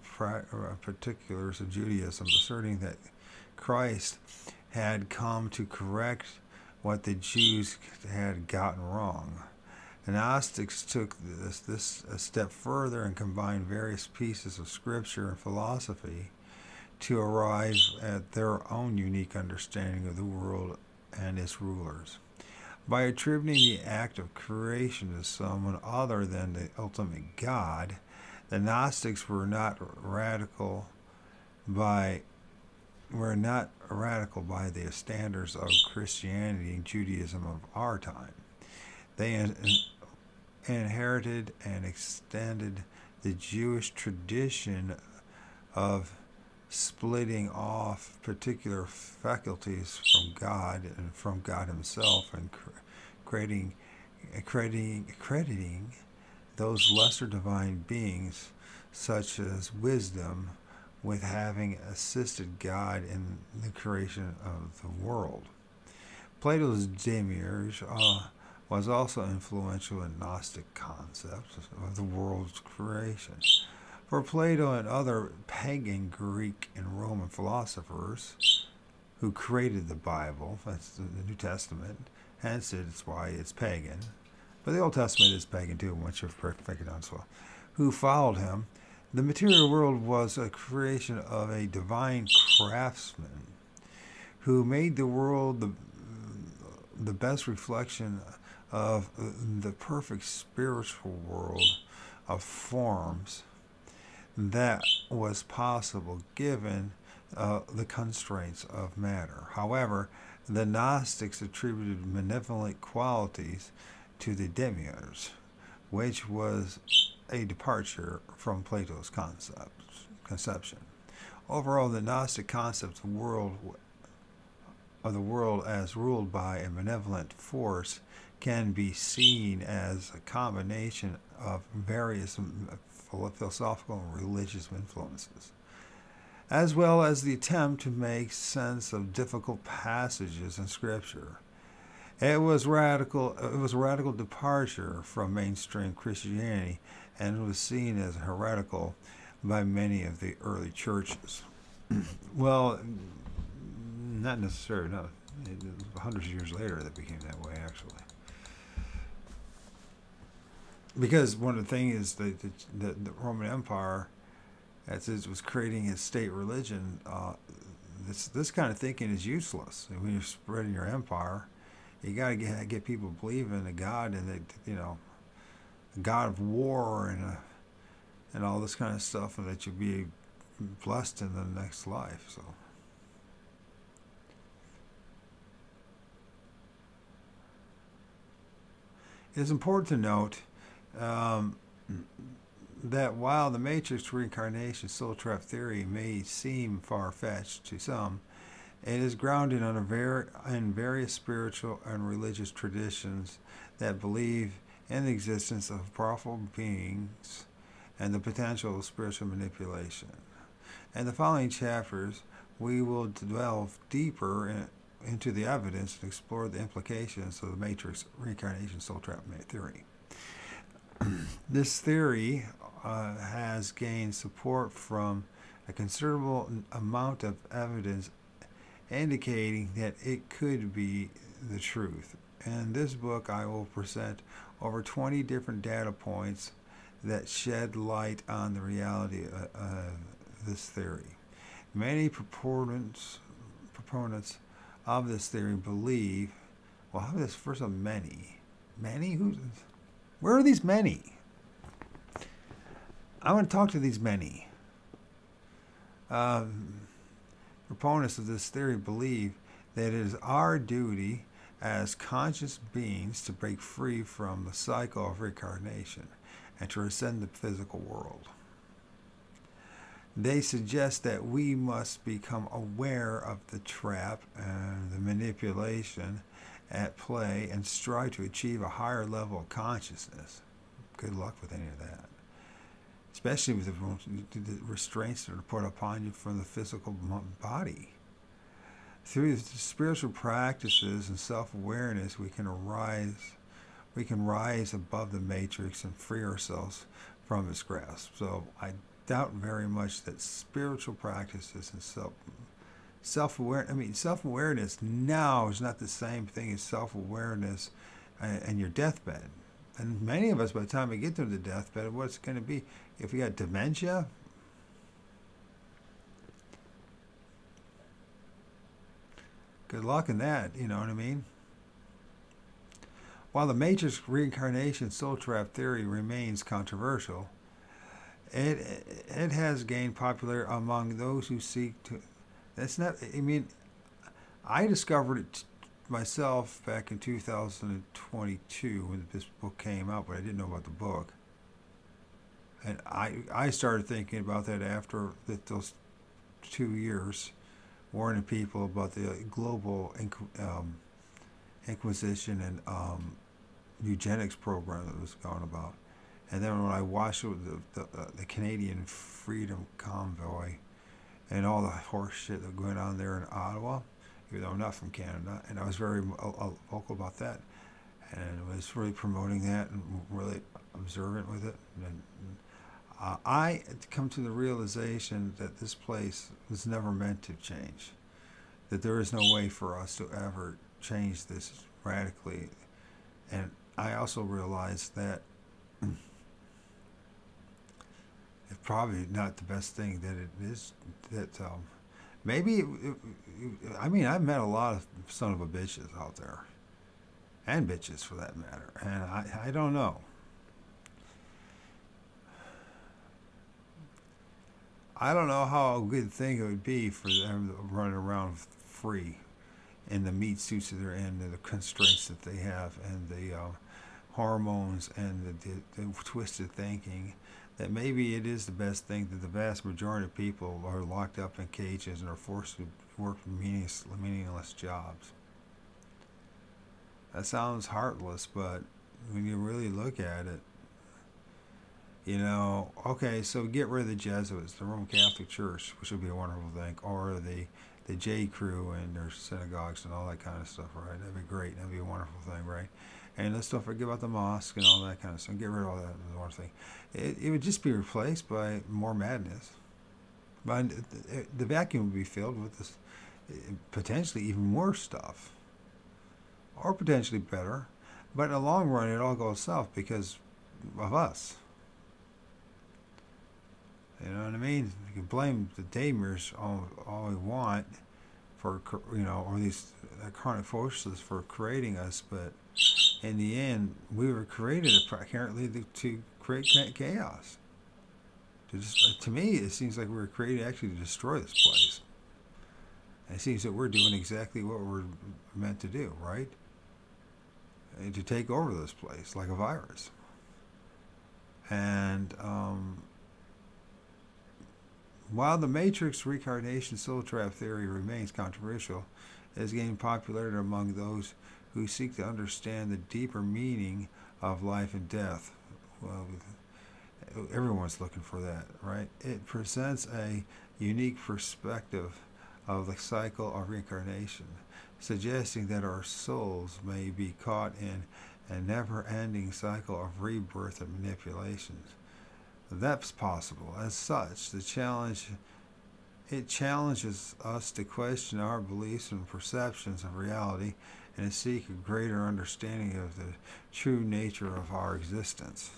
particulars of Judaism, asserting that Christ had come to correct what the Jews had gotten wrong. The Gnostics took this a step further and combined various pieces of scripture and philosophy to arrive at their own unique understanding of the world and its rulers. By attributing the act of creation to someone other than the ultimate God, the Gnostics were not radical by the standards of Christianity and Judaism of our time. They inherited and extended the Jewish tradition of splitting off particular faculties from God and from God Himself, and crediting those lesser divine beings, such as wisdom, with having assisted God in the creation of the world. Plato's demiurge was also influential in Gnostic concepts of the world's creation. For Plato and other pagan Greek and Roman philosophers who created the Bible, that's the New Testament, hence it's why it's pagan, but the Old Testament is pagan too, once you've taken on as well, who followed him, the material world was a creation of a divine craftsman who made the world the best reflection of the perfect spiritual world of forms that was possible given the constraints of matter. However, the Gnostics attributed malevolent qualities to the demiurge, which was a departure from Plato's conception. Overall, the Gnostic concept of the world as ruled by a benevolent force can be seen as a combination of various philosophical and religious influences, as well as the attempt to make sense of difficult passages in Scripture. It was a radical departure from mainstream Christianity, and was seen as heretical by many of the early churches. Well, not necessarily. No, it was hundreds of years later that became that way, actually. Because one of the things is that the Roman Empire, as it was creating its state religion, this kind of thinking is useless. And when you're spreading your empire, you got to get people believing in a God, and a God of war and all this kind of stuff, and that you'll be blessed in the next life. So. It is important to note that while the matrix reincarnation soul trap theory may seem far-fetched to some, it is grounded in various spiritual and religious traditions that believe in the existence of powerful beings and the potential of spiritual manipulation. In the following chapters, we will delve deeper into the evidence and explore the implications of the matrix reincarnation soul trap theory. This theory has gained support from a considerable amount of evidence indicating that it could be the truth. In this book, I will present over 20 different data points that shed light on the reality of this theory. Many proponents of this theory believe, well, how is this first of many? Many? Where are these many? I want to talk to these many. Proponents of this theory believe that it is our duty as conscious beings to break free from the cycle of reincarnation and to ascend the physical world. They suggest that we must become aware of the trap and the manipulation at play and strive to achieve a higher level of consciousness. Good luck with any of that, especially with the restraints that are put upon you from the physical body. Through the spiritual practices and self-awareness, we can rise above the matrix and free ourselves from its grasp. So I doubt very much that spiritual practices and self-awareness now is not the same thing as self-awareness in your deathbed. And many of us, by the time we get to the deathbed, what's it going to be? If we got dementia, good luck in that, you know what I mean? While the matrix reincarnation soul trap theory remains controversial, it has gained popularity among those who seek to. That's not. I mean, I discovered it myself back in 2022 when this book came out, but I didn't know about the book. And I started thinking about that after those 2 years, warning people about the global inquisition and eugenics program that was going about. And then when I watched the Canadian Freedom Convoy and all the horse shit that went on there in Ottawa, even though I'm not from Canada, and I was very vocal about that, and was really promoting that and really observant with it. And I come to the realization that this place was never meant to change, that there is no way for us to ever change this radically. And I also realized that it's probably not the best thing that it is. That maybe, I mean, I've met a lot of son of a bitches out there, and bitches for that matter, and I don't know. I don't know how a good thing it would be for them to run around free in the meat suits that they're in, and the constraints that they have, and the hormones and the twisted thinking. That maybe it is the best thing that the vast majority of people are locked up in cages and are forced to work meaningless jobs. That sounds heartless, but when you really look at it, you know, okay, so get rid of the Jesuits, the Roman Catholic Church, which would be a wonderful thing, or the J. Crew and their synagogues and all that kind of stuff, right? That'd be great. That'd be a wonderful thing, right? And let's don't forget about the mosque and all that kind of stuff. Get rid of all that one thing. It would just be replaced by more madness. But the vacuum would be filled with this potentially even worse stuff, or potentially better. But in the long run, it all goes south because of us. You know what I mean? You can blame the Damiers all we want for, you know, or these chronic forces for creating us, but in the end, we were created apparently to create chaos. To me, it seems like we were created actually to destroy this place. And it seems that we're doing exactly what we're meant to do, right? And to take over this place like a virus. And while the Matrix reincarnation soul trap theory remains controversial, it has gained popularity among those who seek to understand the deeper meaning of life and death. Well, everyone's looking for that, right? It presents a unique perspective of the cycle of reincarnation, suggesting that our souls may be caught in a never-ending cycle of rebirth and manipulations. That's possible. As such, it challenges us to question our beliefs and perceptions of reality and to seek a greater understanding of the true nature of our existence.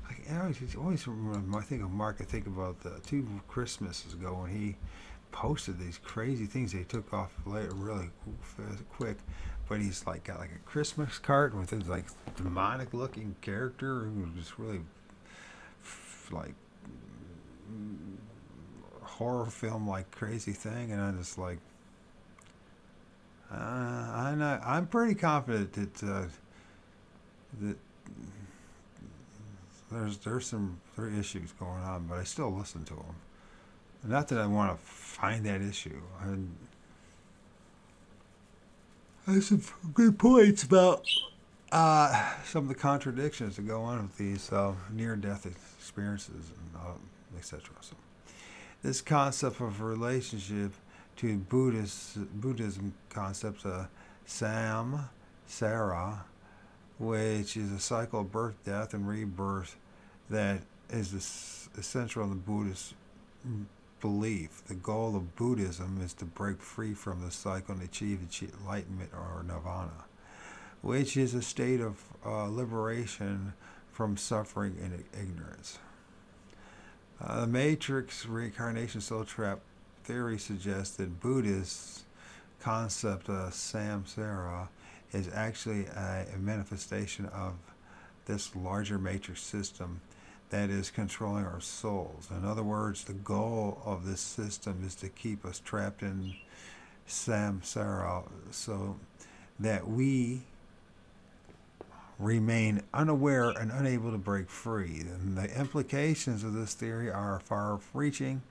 I always remember, I think of Mark, I think about the 2 Christmases ago when he posted these crazy things they took off later really quick, but he's like got like a Christmas card with this like demonic looking character who was just really like horror film like crazy thing, and I'm just like I'm pretty confident that there's some issues going on, but I still listen to them. Not that I want to find that issue. There's some good points about some of the contradictions that go on with these near-death experiences and etc. So, this concept of relationship to Buddhism concepts of samsara, which is a cycle of birth, death, and rebirth that is essential in the Buddhist belief. The goal of Buddhism is to break free from the cycle and achieve enlightenment or nirvana, which is a state of liberation from suffering and ignorance. The Matrix reincarnation soul trap theory suggests that Buddhist concept of samsara is actually a manifestation of this larger matrix system that is controlling our souls. In other words, the goal of this system is to keep us trapped in samsara so that we remain unaware and unable to break free. And the implications of this theory are far-reaching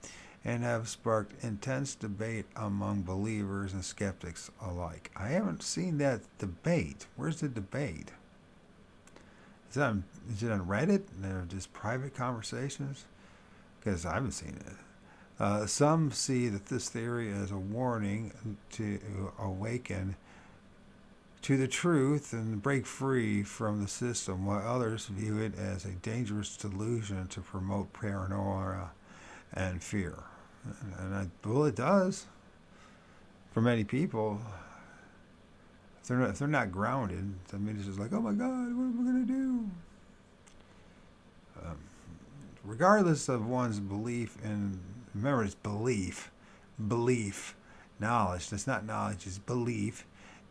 and have sparked intense debate among believers and skeptics alike. I haven't seen that debate. Where's the debate? Is it on Reddit? They're just private conversations? Because I haven't seen it. Some see that this theory is a warning to awaken to the truth and break free from the system, while others view it as a dangerous delusion to promote paranoia and fear. Well, it does for many people. If they're not grounded, I mean, it's just like, oh my God, what am I going to do? Regardless of one's belief in, remember, it's belief, knowledge. That's not knowledge, it's belief.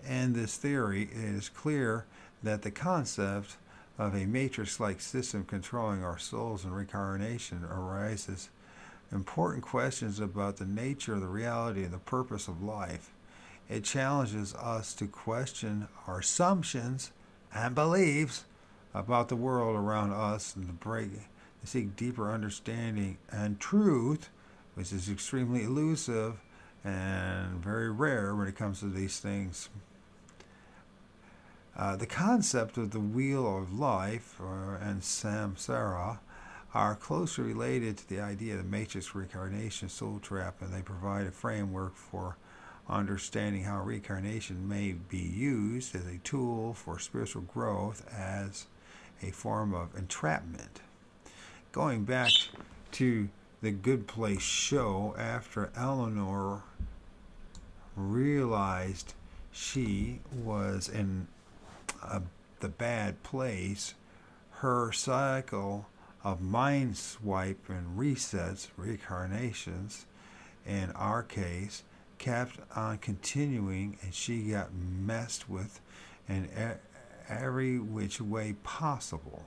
And this theory, it is clear that the concept of a matrix-like system controlling our souls and reincarnation arises important questions about the nature, the reality, and the purpose of life. It challenges us to question our assumptions and beliefs about the world around us and to seek deeper understanding and truth, which is extremely elusive and very rare when it comes to these things. The concept of the wheel of life and samsara are closely related to the idea of the matrix, reincarnation, soul trap, and they provide a framework for understanding how reincarnation may be used as a tool for spiritual growth as a form of entrapment. Going back to the Good Place show, after Eleanor realized she was in the bad place, her cycle of mind swipe and resets, reincarnations, in our case, kept on continuing, and she got messed with in every which way possible.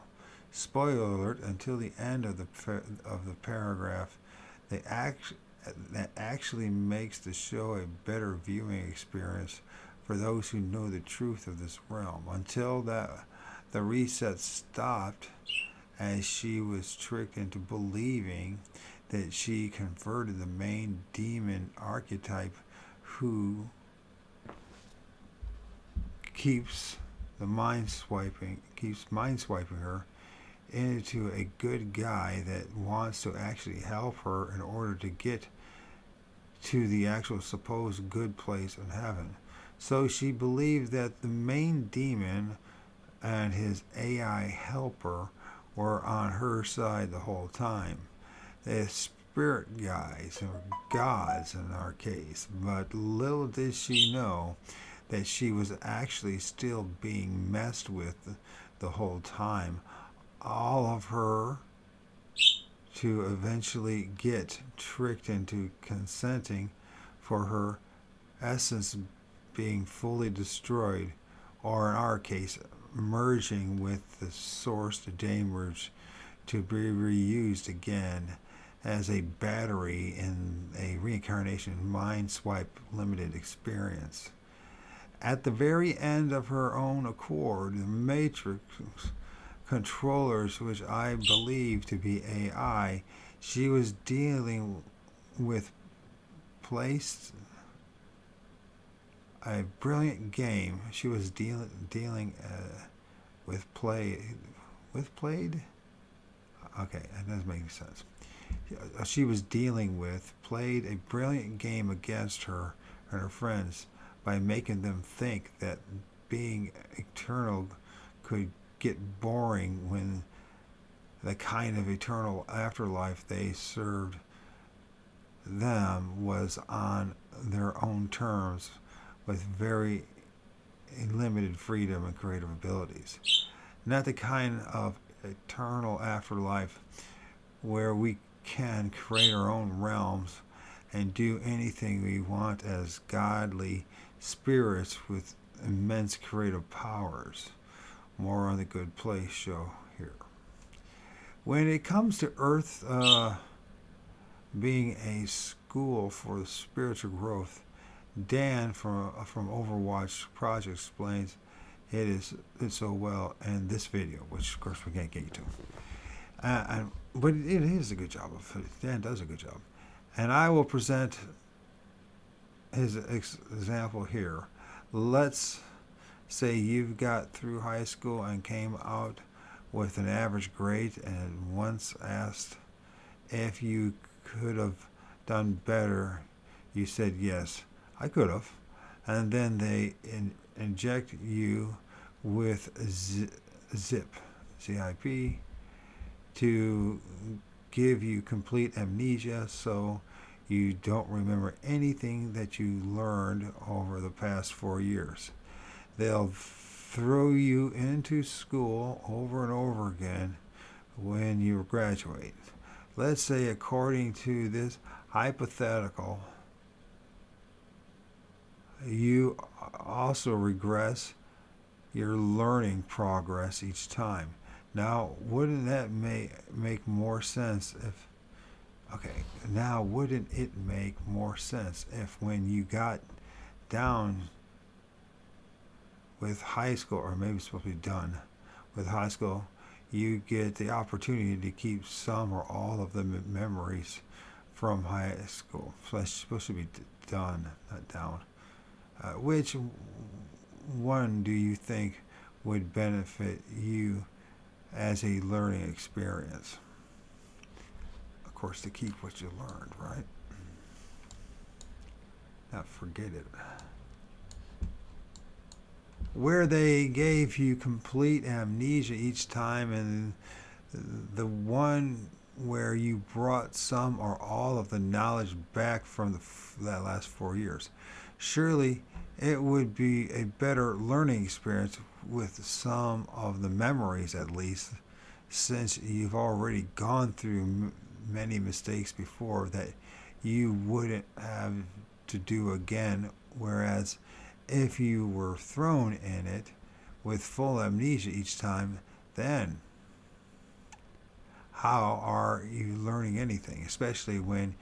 Spoiler alert, until the end of the paragraph, that actually makes the show a better viewing experience for those who know the truth of this realm. Until the reset stopped, as she was tricked into believing that she converted the main demon archetype who keeps mind swiping her into a good guy that wants to actually help her in order to get to the actual supposed good place in heaven. So she believed that the main demon and his AI helper were on her side the whole time. The spirit guys, or gods in our case. But little did she know that she was actually still being messed with the whole time. All of her to eventually get tricked into consenting for her essence being fully destroyed, or in our case, merging with the source, the demerge, to be reused again as a battery in a reincarnation mind swipe limited experience. At the very end of her own accord, the Matrix controllers, which I believe to be AI, she was dealing with placed a brilliant game. She was dealing with played. Okay, that doesn't make sense. She was dealing with played a brilliant game against her and her friends by making them think that being eternal could get boring when the kind of eternal afterlife they served them was on their own terms with very limited freedom and creative abilities. Not the kind of eternal afterlife where we can create our own realms and do anything we want as godly spirits with immense creative powers. More on the Good Place show here. When it comes to Earth being a school for spiritual growth, Dan from Overwatch Project explains it so well in this video, which of course we can't get you to. But it is a good job of it. Dan does a good job, and I will present his example here. Let's say you've got through high school and came out with an average grade, and once asked if you could have done better, you said yes, I could have, and then they inject you with ZIP to give you complete amnesia, so you don't remember anything that you learned over the past 4 years. They'll throw you into school over and over again when you graduate. Let's say, according to this hypothetical, you also regress your learning progress each time. Now, wouldn't that make more sense if, now wouldn't it make more sense if when you got down with high school, or maybe it's supposed to be done with high school, you get the opportunity to keep some or all of the memories from high school. So that's supposed to be done, not down. Which one do you think would benefit you as a learning experience? Of course, to keep what you learned, right? Not forget it. Where they gave you complete amnesia each time, and the one where you brought some or all of the knowledge back from that last 4 years. Surely it would be a better learning experience with some of the memories, at least, since you've already gone through many mistakes before that you wouldn't have to do again, whereas if you were thrown in it with full amnesia each time, then how are you learning anything? Especially when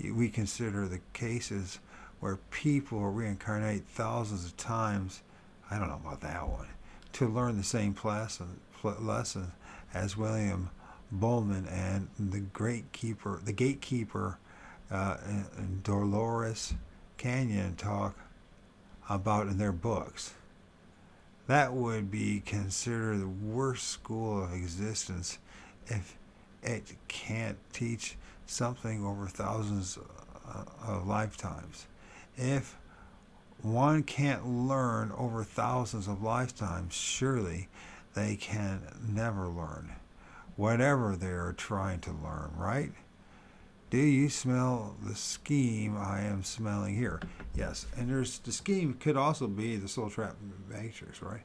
we consider the cases where people reincarnate thousands of times, I don't know about that one, to learn the same lesson as William Bowman and the gatekeeper in Dolores Canyon talk about in their books. That would be considered the worst school of existence if it can't teach something over thousands of lifetimes. If one can't learn over thousands of lifetimes, surely they can never learn whatever they're trying to learn, right? Do you smell the scheme I am smelling here? Yes, and the scheme could also be the soul trap matrix, right?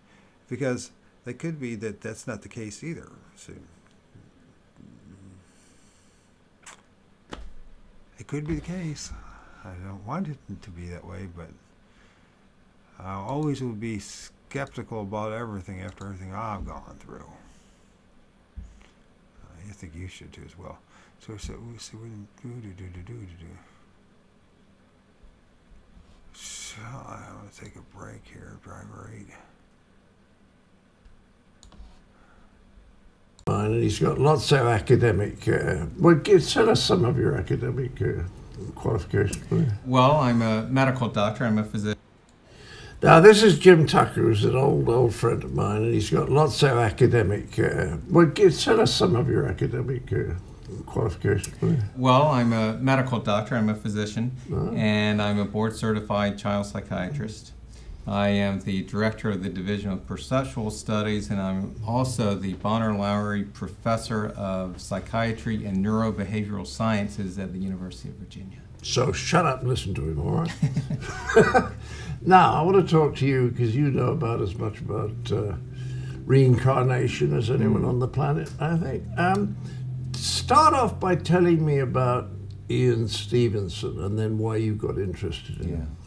Because it could be that that's not the case either. So, it could be the case. I don't want it to be that way, but I always would be skeptical about everything after everything I've gone through. I think you should too as well. So we So I'm going to take a break here, driver 8. And he's got lots of academic. Tell us some of your academic qualifications, please. Well, I'm a medical doctor. I'm a physician. Now, this is Jim Tucker, who's an old friend of mine, and he's got lots of academic. Tell us some of your academic qualifications, please. Well, I'm a medical doctor. I'm a physician, and I'm a board-certified child psychiatrist. I am the director of the Division of Perceptual Studies, and I'm also the Bonner-Lowry Professor of Psychiatry and Neurobehavioral Sciences at the University of Virginia. So shut up and listen to him, all right? Now, I want to talk to you because you know about as much about reincarnation as anyone on the planet, I think. Start off by telling me about Ian Stevenson and then why you got interested in him.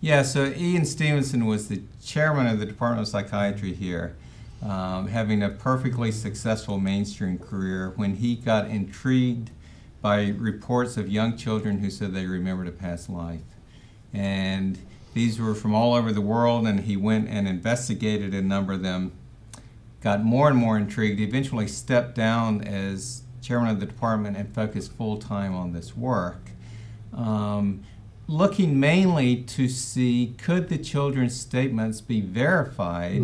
Yeah, so Ian Stevenson was the chairman of the Department of Psychiatry here having a perfectly successful mainstream career, when he got intrigued by reports of young children who said they remembered a past life. And these were from all over the world, and he went and investigated a number of them, got more and more intrigued, eventually stepped down as chairman of the department and focused full-time on this work, looking mainly to see could the children's statements be verified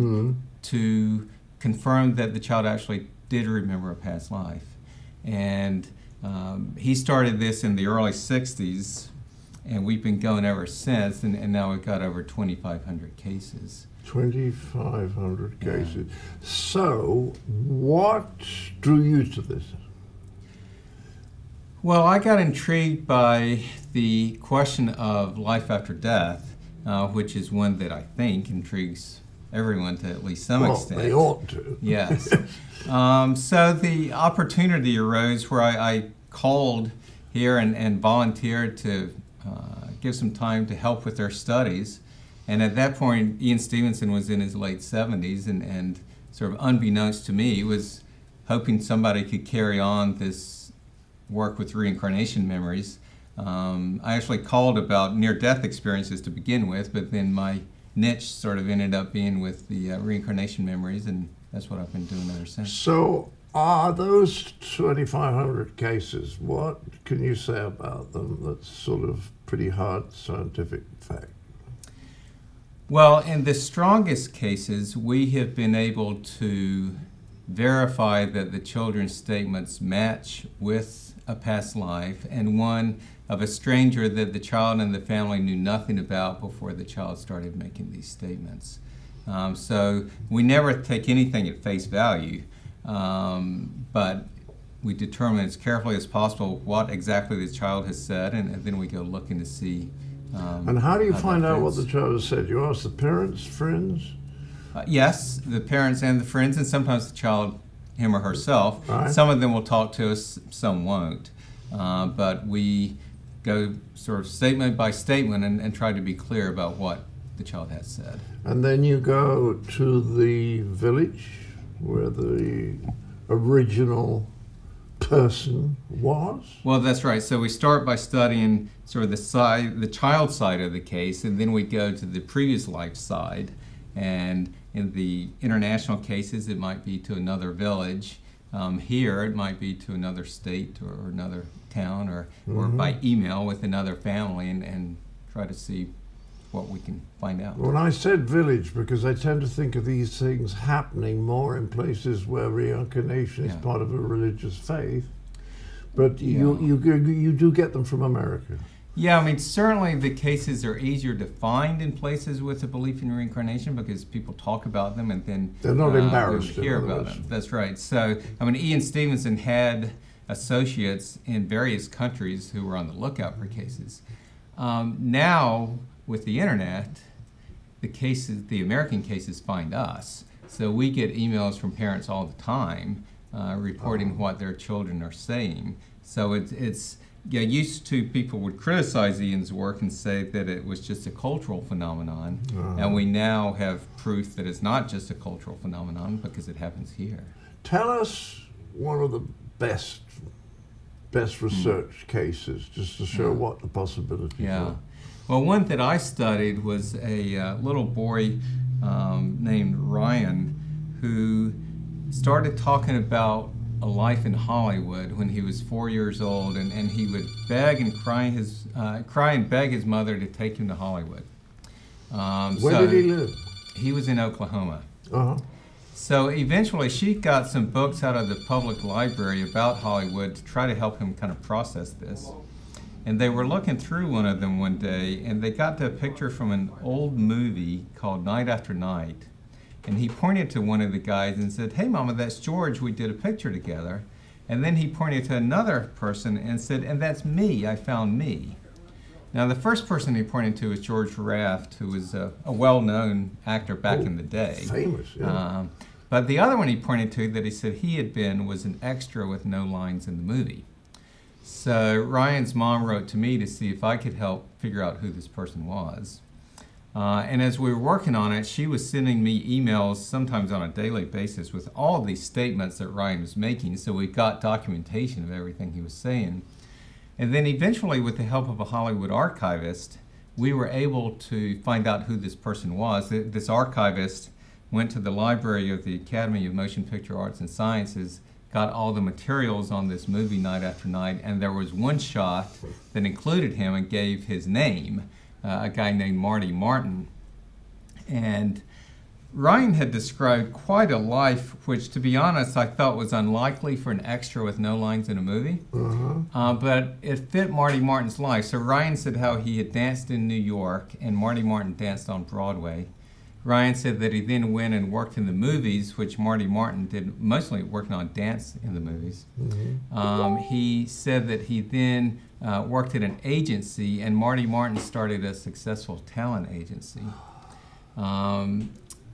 to confirm that the child actually did remember a past life. And he started this in the early 60s, and we've been going ever since, and now we've got over 2,500 cases. 2,500 cases. Yeah. So, what drew you to this? Well, I got intrigued by the question of life after death, which is one that I think intrigues everyone to at least some extent. They ought to. Yes. So the opportunity arose where I called here and volunteered to give some time to help with their studies. And at that point, Ian Stevenson was in his late 70s and sort of unbeknownst to me, was hoping somebody could carry on this work with reincarnation memories. I actually called about near-death experiences to begin with, but then my niche sort of ended up being with the reincarnation memories, and that's what I've been doing ever since. So are those 2,500 cases, what can you say about them that's sort of pretty hard scientific fact? Well, in the strongest cases, we have been able to verify that the children's statements match with a past life, and one of a stranger that the child and the family knew nothing about before the child started making these statements. So we never take anything at face value, but we determine as carefully as possible what exactly the child has said, and then we go looking to see. And how do you find out what the child has said? You ask the parents, friends? Yes, the parents and the friends, and sometimes the child, him or herself. Right. Some of them will talk to us, some won't. But we go sort of statement by statement and try to be clear about what the child has said. And then you go to the village where the original person was? Well, that's right. So we start by studying sort of the child side of the case, and then we go to the previous life side. And in the international cases, it might be to another village. Here, it might be to another state or another town, or by email with another family, and try to see what we can find out. Well, I said village because I tend to think of these things happening more in places where reincarnation is part of a religious faith. But you do get them from America. Yeah, I mean, certainly the cases are easier to find in places with a belief in reincarnation because people talk about them, and then they're not embarrassed we hear about them. That's right. So, I mean, Ian Stevenson had associates in various countries who were on the lookout for cases. Now, with the internet, the American cases find us. So we get emails from parents all the time reporting what their children are saying. So it's used to people would criticize Ian's work and say that it was just a cultural phenomenon, and we now have proof that it's not just a cultural phenomenon because it happens here. Tell us one of the best research cases, just to show what the possibilities are. Well, one that I studied was a little boy named Ryan who started talking about a life in Hollywood when he was 4 years old, and he would beg and cry and beg his mother to take him to Hollywood. Where did he live? He was in Oklahoma. Uh-huh. So eventually she got some books out of the public library about Hollywood to try to help him kind of process this. And they were looking through one of them one day, and they got to a picture from an old movie called Night After Night. And he pointed to one of the guys and said, "Hey, Mama, that's George. We did a picture together." And then he pointed to another person and said, "And that's me. I found me." Now, the first person he pointed to was George Raft, who was a well-known actor back in the day. Famous, yeah. But the other one he pointed to that he said he had been was an extra with no lines in the movie. So Ryan's mom wrote to me to see if I could help figure out who this person was. And as we were working on it, she was sending me emails sometimes on a daily basis with all these statements that Ryan was making. So we got documentation of everything he was saying. And then eventually, with the help of a Hollywood archivist, we were able to find out who this person was. This archivist went to the library of the Academy of Motion Picture Arts and Sciences, got all the materials on this movie Night After Night, and there was one shot that included him and gave his name, a guy named Marty Martin. And Ryan had described quite a life, which, to be honest, I felt was unlikely for an extra with no lines in a movie. But it fit Marty Martin's life. So Ryan said how he had danced in New York, and Marty Martin danced on Broadway. Ryan said that he then went and worked in the movies, which Marty Martin did, mostly working on dance in the movies. He said that he then worked at an agency, and Marty Martin started a successful talent agency.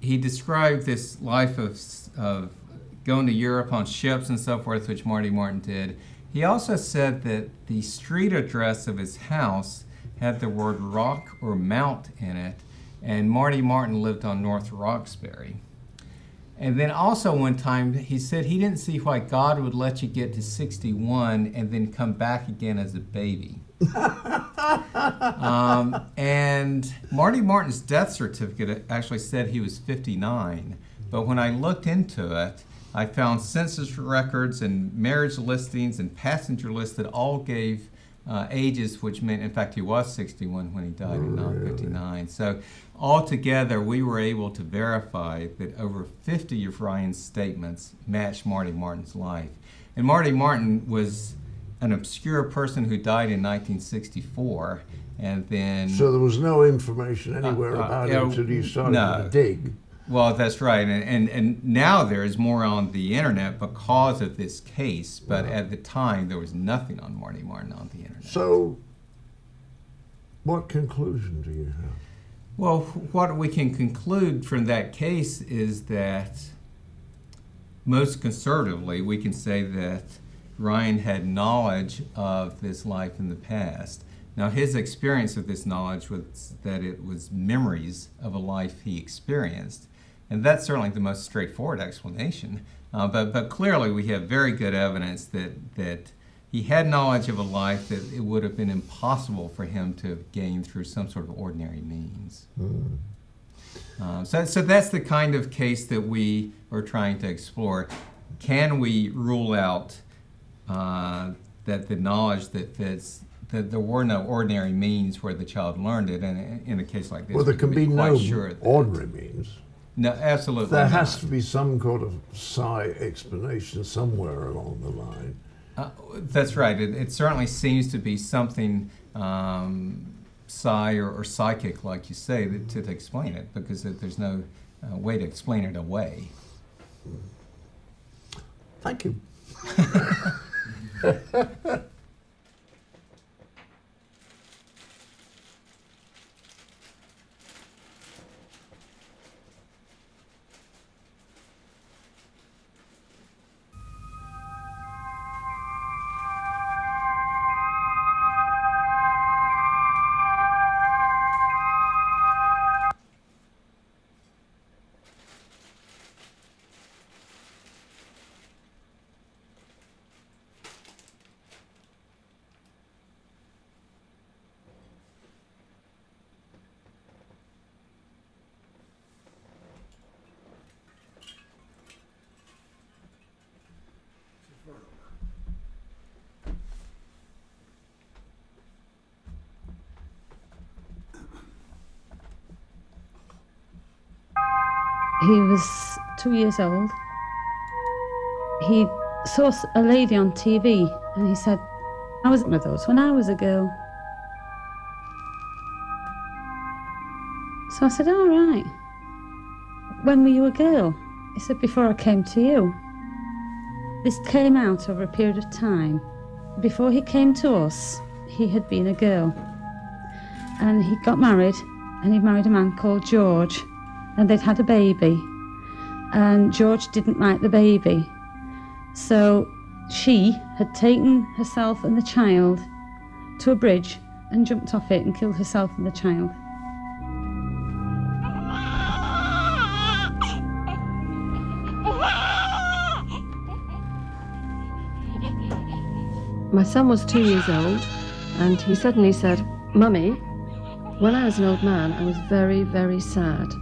He described this life of going to Europe on ships and so forth, which Marty Martin did. He also said that the street address of his house had the word Rock or Mount in it, and Marty Martin lived on North Roxbury. And then also one time he said he didn't see why God would let you get to 61 and then come back again as a baby. And Marty Martin's death certificate actually said he was 59, but when I looked into it, I found census records and marriage listings and passenger lists that all gave ages, which meant, in fact, he was 61 when he died and not 59. So altogether, we were able to verify that over 50 of Ryan's statements matched Marty Martin's life. And Marty Martin was an obscure person who died in 1964, and then... So there was no information anywhere about him until you started to dig. Well, that's right, and now there is more on the internet because of this case, but at the time there was nothing on Marty Martin on the internet. So, what conclusion do you have? Well, what we can conclude from that case is that, most conservatively, we can say that Ryan had knowledge of this life in the past. Now, his experience of this knowledge was that it was memories of a life he experienced. And that's certainly the most straightforward explanation. But clearly we have very good evidence that he had knowledge of a life that it would have been impossible for him to have gained through some sort of ordinary means. So that's the kind of case that we are trying to explore. Can we rule out that the knowledge that fits, that there were no ordinary means where the child learned it, and in a case like this, well, there can be no sure ordinary means. No, absolutely There not. has to be some kind of psi explanation somewhere along the line. That's right. It certainly seems to be something psi or psychic, like you say, to explain it, because there's no way to explain it away. Thank you. He was 2 years old. He saw a lady on TV and he said, I was one of those when I was a girl. So I said, all right. When were you a girl? He said, before I came to you. This came out over a period of time. Before he came to us, he had been a girl. And he got married, and he married a man called George. And they'd had a baby, and George didn't like the baby. So she had taken herself and the child to a bridge and jumped off it and killed herself and the child. My son was 2 years old, and he suddenly said, "Mummy, when I was an old man, I was very, very sad."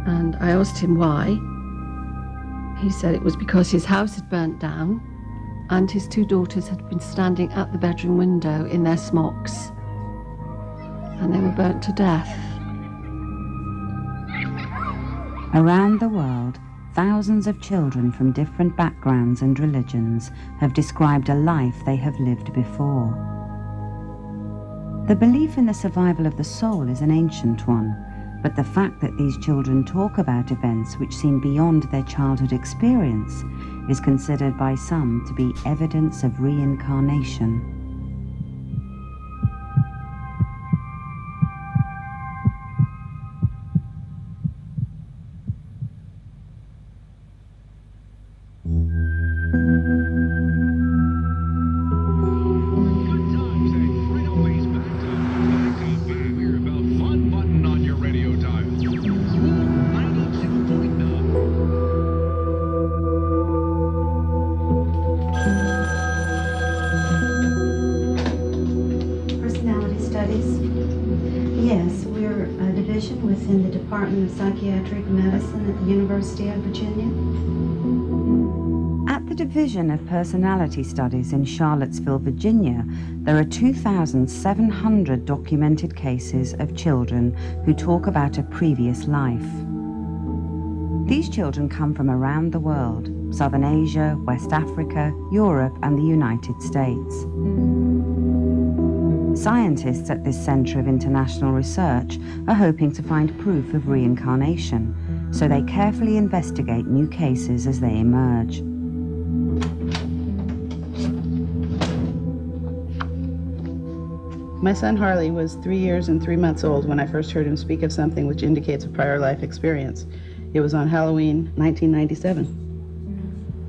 And I asked him why. He said it was because his house had burnt down and his 2 daughters had been standing at the bedroom window in their smocks, and they were burnt to death. Around the world, thousands of children from different backgrounds and religions have described a life they have lived before. The belief in the survival of the soul is an ancient one, but the fact that these children talk about events which seem beyond their childhood experience is considered by some to be evidence of reincarnation. Yes, we're a division within the Department of Psychiatric Medicine at the University of Virginia. At the Division of Personality Studies in Charlottesville, Virginia, there are 2,700 documented cases of children who talk about a previous life. These children come from around the world: Southern Asia, West Africa, Europe, and the United States. Scientists at this Centre of International Research are hoping to find proof of reincarnation, so they carefully investigate new cases as they emerge. My son Harley was 3 years and 3 months old when I first heard him speak of something which indicates a prior life experience. It was on Halloween, 1997.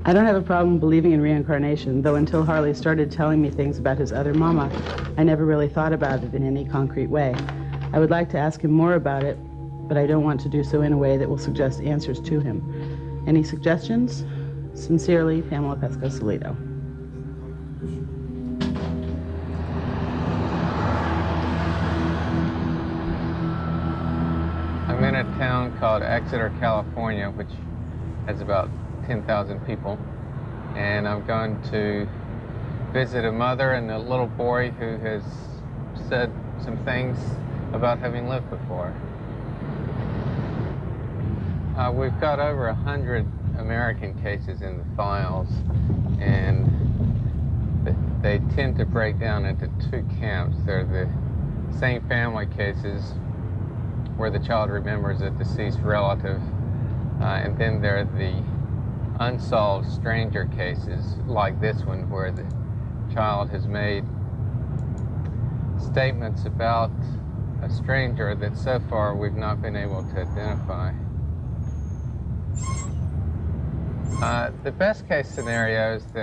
I don't have a problem believing in reincarnation, though until Harley started telling me things about his other mama, I never really thought about it in any concrete way. I would like to ask him more about it, but I don't want to do so in a way that will suggest answers to him. Any suggestions? Sincerely, Pamela Pesco-Solito. I'm in a town called Exeter, California, which has about 10,000 people, and I'm going to visit a mother and a little boy who has said some things about having lived before. We've got over 100 American cases in the files, and they tend to break down into 2 camps. They're the same family cases where the child remembers a deceased relative, and then there are the unsolved stranger cases like this one, where the child has made statements about a stranger that so far we've not been able to identify. The best case scenario is that